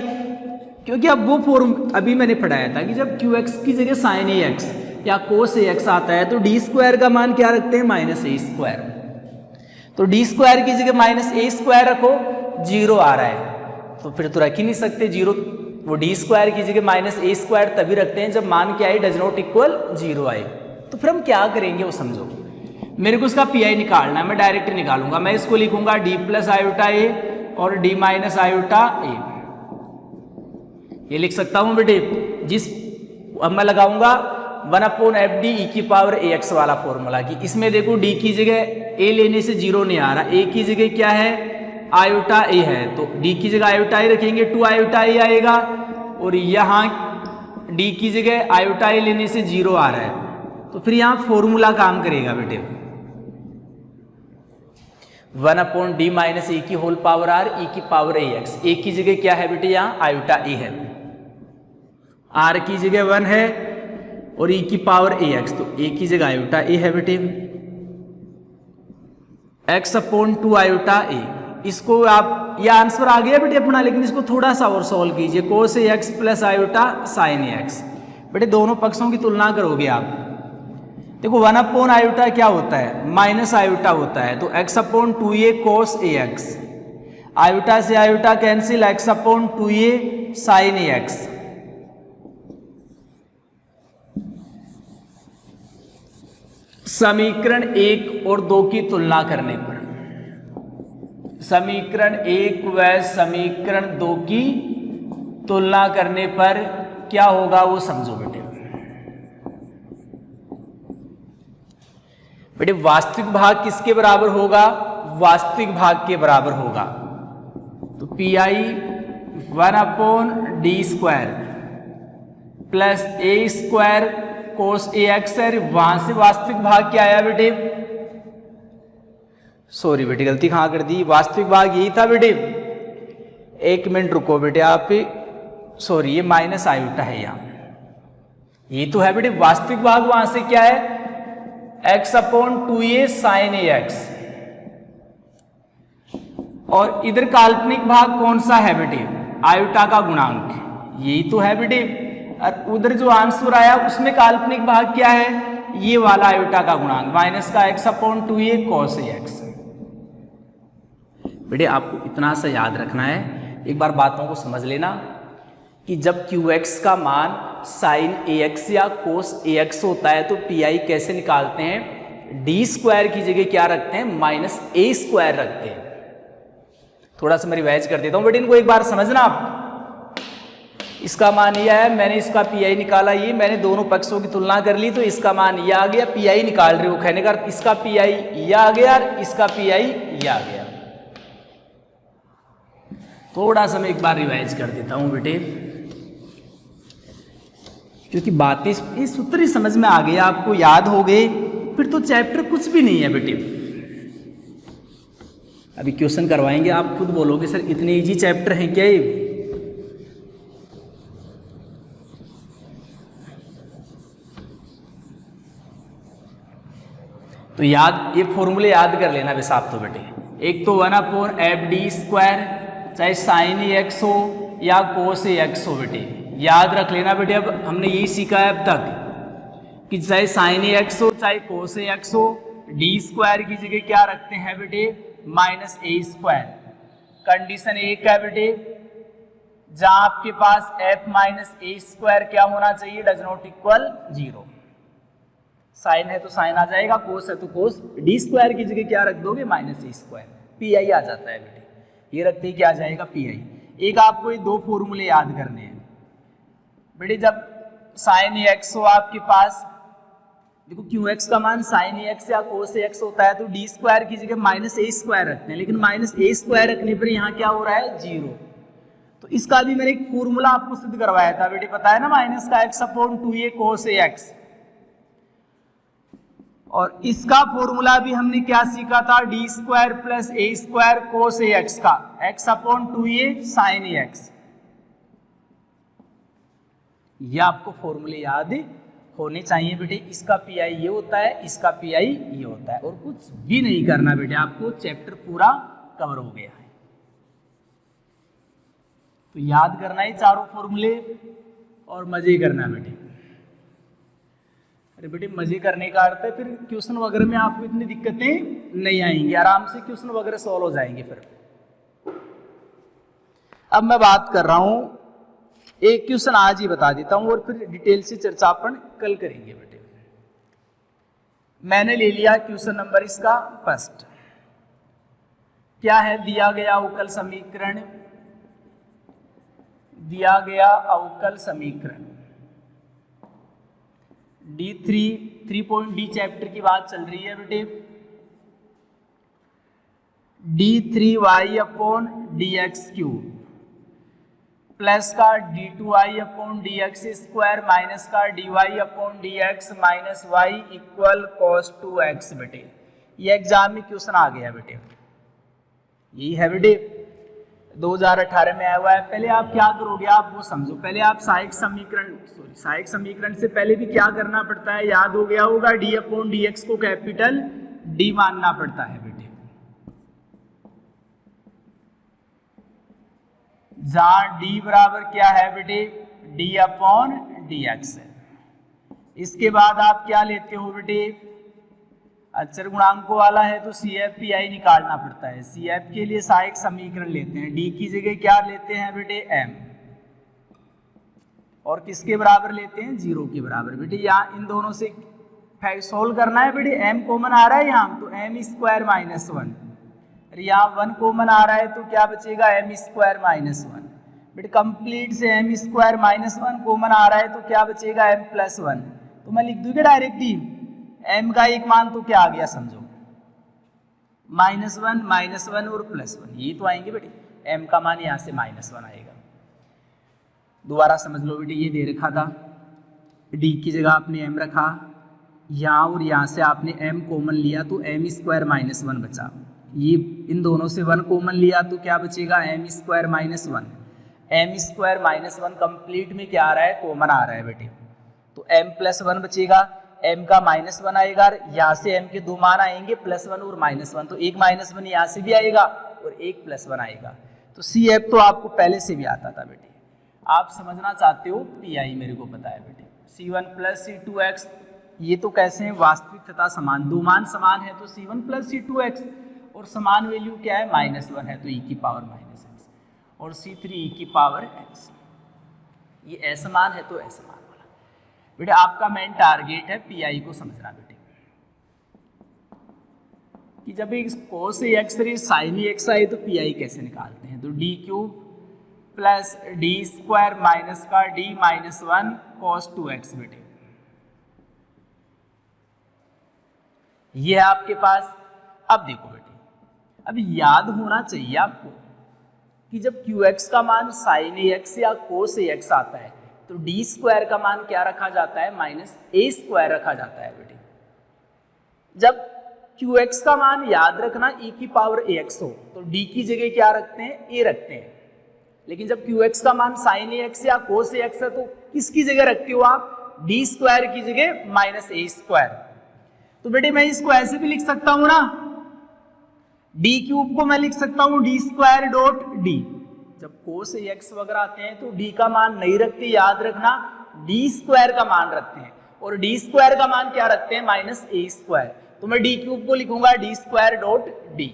क्योंकि अब वो फॉर्म अभी मैंने पढ़ाया था कि जब क्यू एक्स की जगह साइन ए एक्स या कोस ए एक्स आता है तो डी स्क्वायर का मान क्या रखते हैं, माइनस ए स्क्वायर। तो डी स्क्वायर की जगह माइनस ए स्क्वायर रखो, 0 आ रहा है तो फिर तो रख ही नहीं सकते 0। वो डी स्क्वायर की जगह माइनस ए स्क्वायर तभी रखते हैं जब मान क्या आए, डज नॉट इक्वल 0 आए। तो फिर हम क्या करेंगे वो समझो। मेरे को इसका पीआई निकालना है, मैं डायरेक्ट निकालूंगा। मैं इसको लिखूंगा डी प्लस आयोटा ए और डी माइनस आयोटा ए, ये लिख सकता हूं बेटे। जिस अब मैं लगाऊंगा 1/fd ई की पावर ए एक्स वाला फॉर्मूला की। इसमें देखो डी की जगह ए लेने से 0 नहीं आ रहा, ए की जगह क्या है, आयोटा ए है, तो डी की जगह आयोटा ए रखेंगे, 2 आयोटा ए आएगा। और यहां डी की जगह आयोटा ए लेने से 0 आ रहा है, तो फिर यहां फॉर्मूला काम करेगा बेटे। 1/d माइनस ए की होल पावर आर ई की पावर ए एक्स। ए की जगह क्या है बेटे, यहां आयोटा ए है, आर की जगह 1 है और ई की पावर ए एक्स, तो ए की जगह आयोटा ए है बेटे। x/2 आयोटा ए, इसको आप, ये आंसर आ गया बेटे अपना, लेकिन इसको थोड़ा सा और सॉल्व कीजिए। कोस a x plus iota sine a x. बेटे दोनों पक्षों की तुलना करोगे आप। देखो 1 अपॉन आयोटा क्या होता है, माइनस आयोटा होता है, तो x upon 2a cos a x, iota से iota cancel, x upon 2a sine a x. समीकरण 1 और 2 की तुलना करने पर, समीकरण 1 व समीकरण 2 की तुलना करने पर क्या होगा वो समझो बेटे। बेटे वास्तविक भाग किसके बराबर होगा, वास्तविक भाग के बराबर होगा। तो P I 1 upon D square plus a square cos a x है, वहां से वास्तविक भाग क्या आया बेटे, सॉरी बेटे गलती कहां कर दी, वास्तविक भाग यही था बेटे। एक मिनट रुको बेटे आप, सॉरी ये माइनस आयोटा है यहाँ, ये तो है बेटे वास्तविक भाग, वहां से क्या है x upon 2a sine a x, और इधर काल्पनिक भाग कौन सा है बेटे, आयोटा का गुणांक, यही तो है बेटे। और उधर जो आंसर आया उसमें काल्पनिक भाग क्या है, ये वाला आयोटा का गुणांक माइनस का x अपॉन 2a cos ए एक्स। बेटे आपको इतना सा याद रखना है, एक बार बातों को समझ लेना कि जब qx का मान साइन ए एक्स या कोस ए एक्स होता है तो पी कैसे निकालते हैं, डी स्क्वायर की जगह क्या रखते हैं, माइनस ए स्क्वायर रखते हैं। थोड़ा सा मैं रिवाइज कर देता हूं बेटे, इनको एक बार समझना आप। इसका मान ये है, मैंने इसका पी निकाला, ये मैंने दोनों पक्षों की तुलना कर ली, तो इसका मान ये आ गया, पी निकाल रहे हो कहने का इसका पी ये आ गया, इसका पी ये आ गया। थोड़ा सा मैं एक बार रिवाइज कर देता हूं बेटे, क्योंकि बातें ये सूत्र ही समझ में आ गया, आपको याद हो गए, फिर तो चैप्टर कुछ भी नहीं है बेटे। अभी क्वेश्चन करवाएंगे, आप खुद बोलोगे सर इतने इजी चैप्टर हैं क्या ये। तो याद, ये फॉर्मूले याद कर लेना वैसे आप तो बेटे। एक तो 1 अपॉन एफ डी स्क्वायर, चाहे साइन ए एक्स हो या कोस ए एक्स हो बेटे, याद रख लेना बेटे। अब हमने यही सीखा है अब तक कि चाहे साइन ए एक्स हो चाहे कोस ए एक्स हो, डी स्क्वायर की जगह क्या रखते हैं बेटे, माइनस ए स्क्वायर। कंडीशन एक है बेटे, जहां आपके पास एफ माइनस ए स्क्वायर क्या होना चाहिए, डज नॉट इक्वल 0। साइन है तो साइन आ जाएगा, कोस है तो कोस, डी स्क्वायर की जगह क्या रख दोगे, minus a square, pi आ जाता है बेटे। ये रखते ही क्या आ जाएगा, पी आई। एक आपको ये दो फॉर्मूले याद करने हैं बेटे। जब साइन ए एक्स हो आपके पास, देखो क्यू एक्स का मान साइन ए एक्स या कोस ए एक्स होता है तो डी स्क्वायर की जगह माइनस ए स्क्वायर रखते हैं, लेकिन माइनस ए स्क्वायर रखने पर यहाँ क्या हो रहा है, 0। तो इसका भी मैंने एक फॉर्मूला आपको सिद्ध करवाया था बेटे, पता है ना, माइनस का एक्स अपॉन 2a cos ए एक्स। और इसका फॉर्मूला भी हमने क्या सीखा था, D square plus a square cos a x का, x upon 2a sine a x. ये आपको फॉर्मूले याद होने चाहिए बेटे। इसका पी आई ये होता है, इसका पी आई ये होता है, और कुछ भी नहीं करना बेटे, आपको चैप्टर पूरा कवर हो गया है। तो याद करना है चारों फॉर्मूले और मजे करना बेटे। अरे बेटे मजे करने का अर्थ है फिर क्वेश्चन वगैरह में आपको इतनी दिक्कतें नहीं आएंगी, आराम से क्वेश्चन वगैरह सॉल्व हो जाएंगे। फिर अब मैं बात कर रहा हूं, एक क्वेश्चन आज ही बता देता हूं और फिर डिटेल से चर्चा अपन कल करेंगे बेटे। मैंने ले लिया क्वेश्चन नंबर इसका फर्स्ट, क्या है, दिया गया अवकल समीकरण, दिया गया अवकल समीकरण D3 3.D चैप्टर की बात चल रही है बेटे। D3y upon D X cube plus का D2y upon D X square minus का dy upon D X minus Y equal cos 2x बेटे। ये एग्जाम में क्वेश्चन आ गया बेटे, यही है बेटे, 2018 में आया हुआ है। पहले आप क्या करोगे, आप वो समझो। पहले आप सहायक समीकरण, सहायक समीकरण से पहले भी क्या करना पड़ता है, याद हो गया होगा, डी अपॉन डी एक्स को कैपिटल डी मानना पड़ता है बेटे। जहां डी बराबर क्या है बेटे, डी अपॉन डी एक्स है। इसके बाद आप क्या लेते हो बेटे, अचर गुणांकों वाला है तो सी एफ पी आई निकालना पड़ता है। सी एफ के लिए सहायक समीकरण लेते हैं, डी की जगह क्या लेते हैं बेटे, एम, और किसके बराबर लेते हैं, 0 के बराबर। बेटे यहाँ इन दोनों से सोल्व करना है बेटे, एम कॉमन आ रहा है यहाँ तो एम स्क्वायर माइनस 1, यहाँ 1 कॉमन आ रहा है तो क्या बचेगा, एम स्क्वायर माइनस 1। बेटे कंप्लीट से एम स्क्वायर माइनस 1 कॉमन आ रहा है तो क्या बचेगा, एम प्लस 1। तो मैं लिख दूंगा डायरेक्ट ही, एम का एक मान तो क्या आ गया समझो, -1 और +1, ये तो आएंगे बेटे, एम का मान यहाँ से -1 आएगा। दोबारा समझ लो बेटे, ये दे रखा था, डी की जगह आपने एम रखा, यहाँ और यहाँ से आपने m कॉमन लिया तो m स्क्वायर माइनस 1 बचा। ये इन दोनों से 1 कॉमन लिया तो क्या बचेगा, m square minus 1। m square minus 1 complete में क्या आ रहा है, कॉमन आ रहा है बेटे, तो m प्लस 1 बचेगा, m का -1 आएगा, यहाँ से m के दो मान आएंगे +1 और -1, तो एक -1 यहाँ से भी आएगा और एक +1 आएगा। तो सी एफ तो आपको पहले से भी आता था बेटे, आप समझना चाहते हो पी आई मेरे को पता है बेटे, C1 + C2x, ये तो कैसे हैं, वास्तविक तथा समान, दो मान समान है तो C1 + C2x, और समान वैल्यू क्या है, -1 है तो e की पावर -x, और C3 e की पावर x, ये असमान है तो असमान वाला। बेटे आपका मेन टारगेट है पीआई को समझना बेटे, कि जब cos x sin x आए तो पीआई कैसे निकालते हैं, तो d³ + d² माइनस का d-1 cos 2x बेटे, ये है आपके पास। अब देखो बेटे, अब याद होना चाहिए आपको कि जब qx का मान sin ax या cos ax आता है तो d² का मान क्या रखा जाता है, -a² रखा जाता है बेटे। जब qx का मान याद रखना e की पावर ax हो तो d की जगह क्या रखते हैं, a रखते हैं, लेकिन जब qx का मान sin ax या cos ax है तो किसकी जगह रखते हो आप, d² की जगह -a²। तो बेटे मैं इसको ऐसे भी लिख सकता हूं ना, d³ को मैं लिख सकता हूं d² d। जब cos ax वगैरह आते हैं तो d का मान नहीं रखते, याद रखना d² का मान रखते हैं, और d² का मान क्या रखते हैं, -a²। तो मैं d³ को लिखूंगा d² d।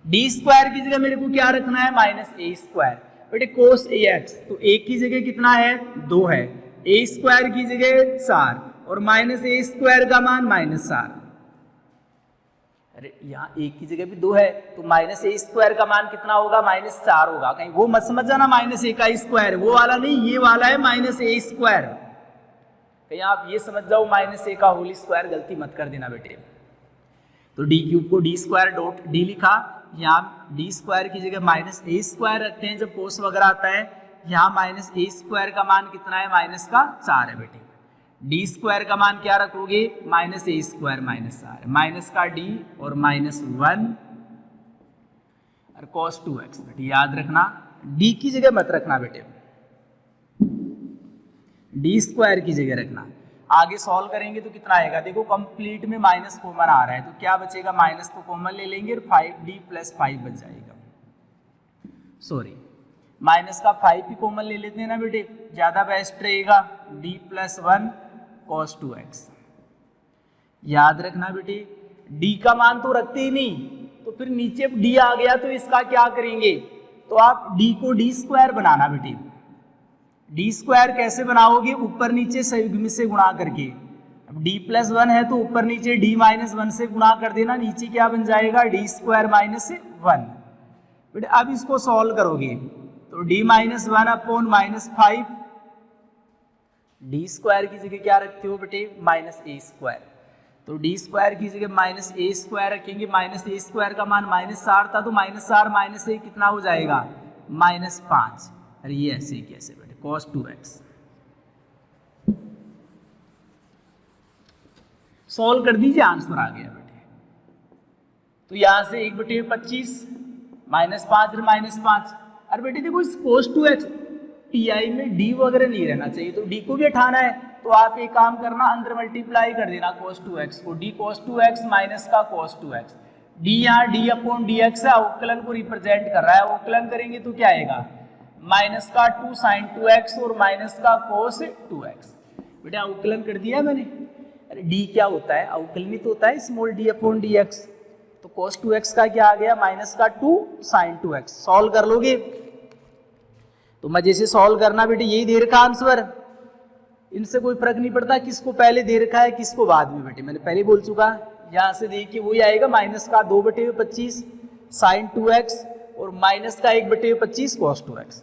d² की जगह मेरे को क्या रखना है, -a²। बेटे cos ax तो a की जगह कितना है, 2 है, a² की जगह 4, और -a² का मान -4। अरे यहाँ a की जगह भी 2 है तो -a² का मान कितना होगा, -4 होगा। कहीं वो मत समझ जाना -a का स्क्वायर, वो वाला नहीं, ये वाला है -a²। कहीं आप ये समझ जाओ -a का होल स्क्वायर, गलती मत कर देना बेटे। तो d³ को d² d लिखा, यहाँ d² की जगह -a² रखते हैं जब cos वगैरह आता है, यहाँ -a² का मान कितना है, -4 है बेटे। d² का मान क्या रखोगे, -a² -4, माइनस का d और -1 और cos 2x बेटे, याद रखना d की जगह मत रखना बेटे, d² की जगह रखना। आगे सॉल्व करेंगे तो कितना आएगा, देखो कंप्लीट में माइनस कॉमन आ रहा है तो क्या बचेगा, माइनस तो कॉमन ले लेंगे और 5d + 5 बच जाएगा, सॉरी माइनस का 5 भी कॉमन ले लेते हैं ना बेटे, ज्यादा बेस्ट रहेगा, d + 1 cos 2x। याद रखना बेटे d का मान तो रखते ही नहीं, तो फिर नीचे d आ गया तो इसका क्या करेंगे, तो आप d को d² बनाना बेटे। d² कैसे बनाओगे, ऊपर नीचे संयुग्म से गुणा करके। अब d + 1 है तो ऊपर नीचे d-1 से गुणा कर देना, नीचे क्या बन जाएगा, d² - 1। बेटे अब इसको सॉल्व करोगे तो d-1 अपॉन -5, d² की जगह क्या रखते हो बेटे, -a²। तो d² की जगह -a² रखेंगे, -a² का मान -4 था तो -4 -a कितना हो जाएगा, -5। अरे ये ऐसे ही कैसे बेटे, cos 2x। सॉल्व कर दीजिए, आंसर आ गया बेटे। तो यहां से 1/25 -5 -5। अरे बेटे देखो इस cos 2x टीआई में d वगैरह नहीं रहना चाहिए, तो d को भी हटाना है तो आप एक काम करना, अंदर मल्टीप्लाई कर देना cos 2x को, d cos 2x माइनस का cos 2x। d यहाँ d अपॉन dx है, अवकलन को रिप्रेजेंट कर रहा है, अवकलन करेंगे तो क्या आएगा, माइनस का 2 साइन 2x और माइनस का कोस 2x। बेटा अवकलन कर दिया मैंने। अरे डी क्या होता है, अवकलनित होता है small D upon D x. तो कोस 2x का क्या आ गया, माइनस का 2 साइन 2x। सॉल्व कर लोगे तो मजे से सॉल्व करना बेटे, यही दे रखा आंसर, इनसे कोई फर्क नहीं पड़ता किसको पहले दे रखा है किसको बाद में। बेटे मैंने पहले बोल चुका, यहाँ से देखिए वही आएगा, माइनस का 2/25 साइन 2x और माइनस का 1/25 कॉस 2x।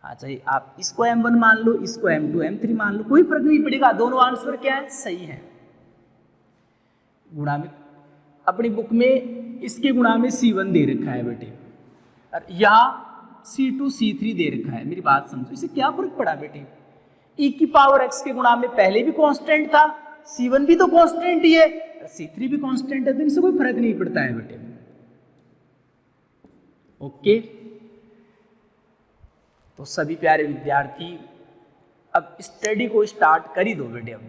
अच्छा आप इसको m1 मान लो, इसको m2 m3 मान लो, कोई फर्क नहीं पड़ेगा, दोनों आंसर क्या है, सही है। गुणा में अपनी बुक में इसके गुणा में C1 दे रखा है बेटे, और यहाँ C2 C3 दे रखा है। मेरी बात समझो, इससे क्या फर्क पड़ा बेटे, e की पावर x के गुणा में पहले भी कांस्टेंट था, C1 भी तो कांस्टेंट ही है, C3 भी कांस्टेंट है, तो इनसे कोई फर्क नहीं पड़ता है बेटे। ओके तो सभी प्यारे विद्यार्थी अब स्टडी को स्टार्ट कर ही दो बेटे अब,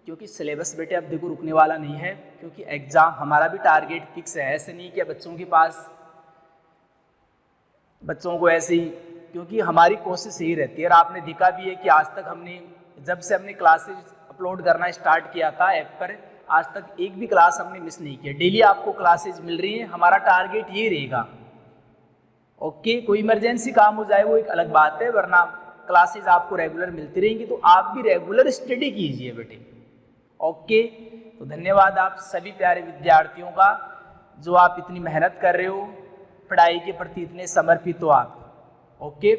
क्योंकि सिलेबस बेटे अब देखो रुकने वाला नहीं है, क्योंकि एग्जाम हमारा भी टारगेट फिक्स है। ऐसे नहीं कि बच्चों के पास, बच्चों को ऐसे ही, क्योंकि हमारी कोशिश यही रहती है और आपने देखा भी है कि आज तक हमने जब से हमने क्लासेस अपलोड करना स्टार्ट किया था ऐप पर, आज तक एक भी क्लास हमने मिस नहीं किया, डेली आपको क्लासेज मिल रही हैं। हमारा टारगेट ये रहेगा। ओके कोई इमरजेंसी काम हो जाए वो एक अलग बात है, वरना क्लासेज आपको रेगुलर मिलती रहेंगी, तो आप भी रेगुलर स्टडी कीजिए बेटे। ओके तो धन्यवाद आप सभी प्यारे विद्यार्थियों का, जो आप इतनी मेहनत कर रहे हो, पढ़ाई के प्रति इतने समर्पित हो आप। ओके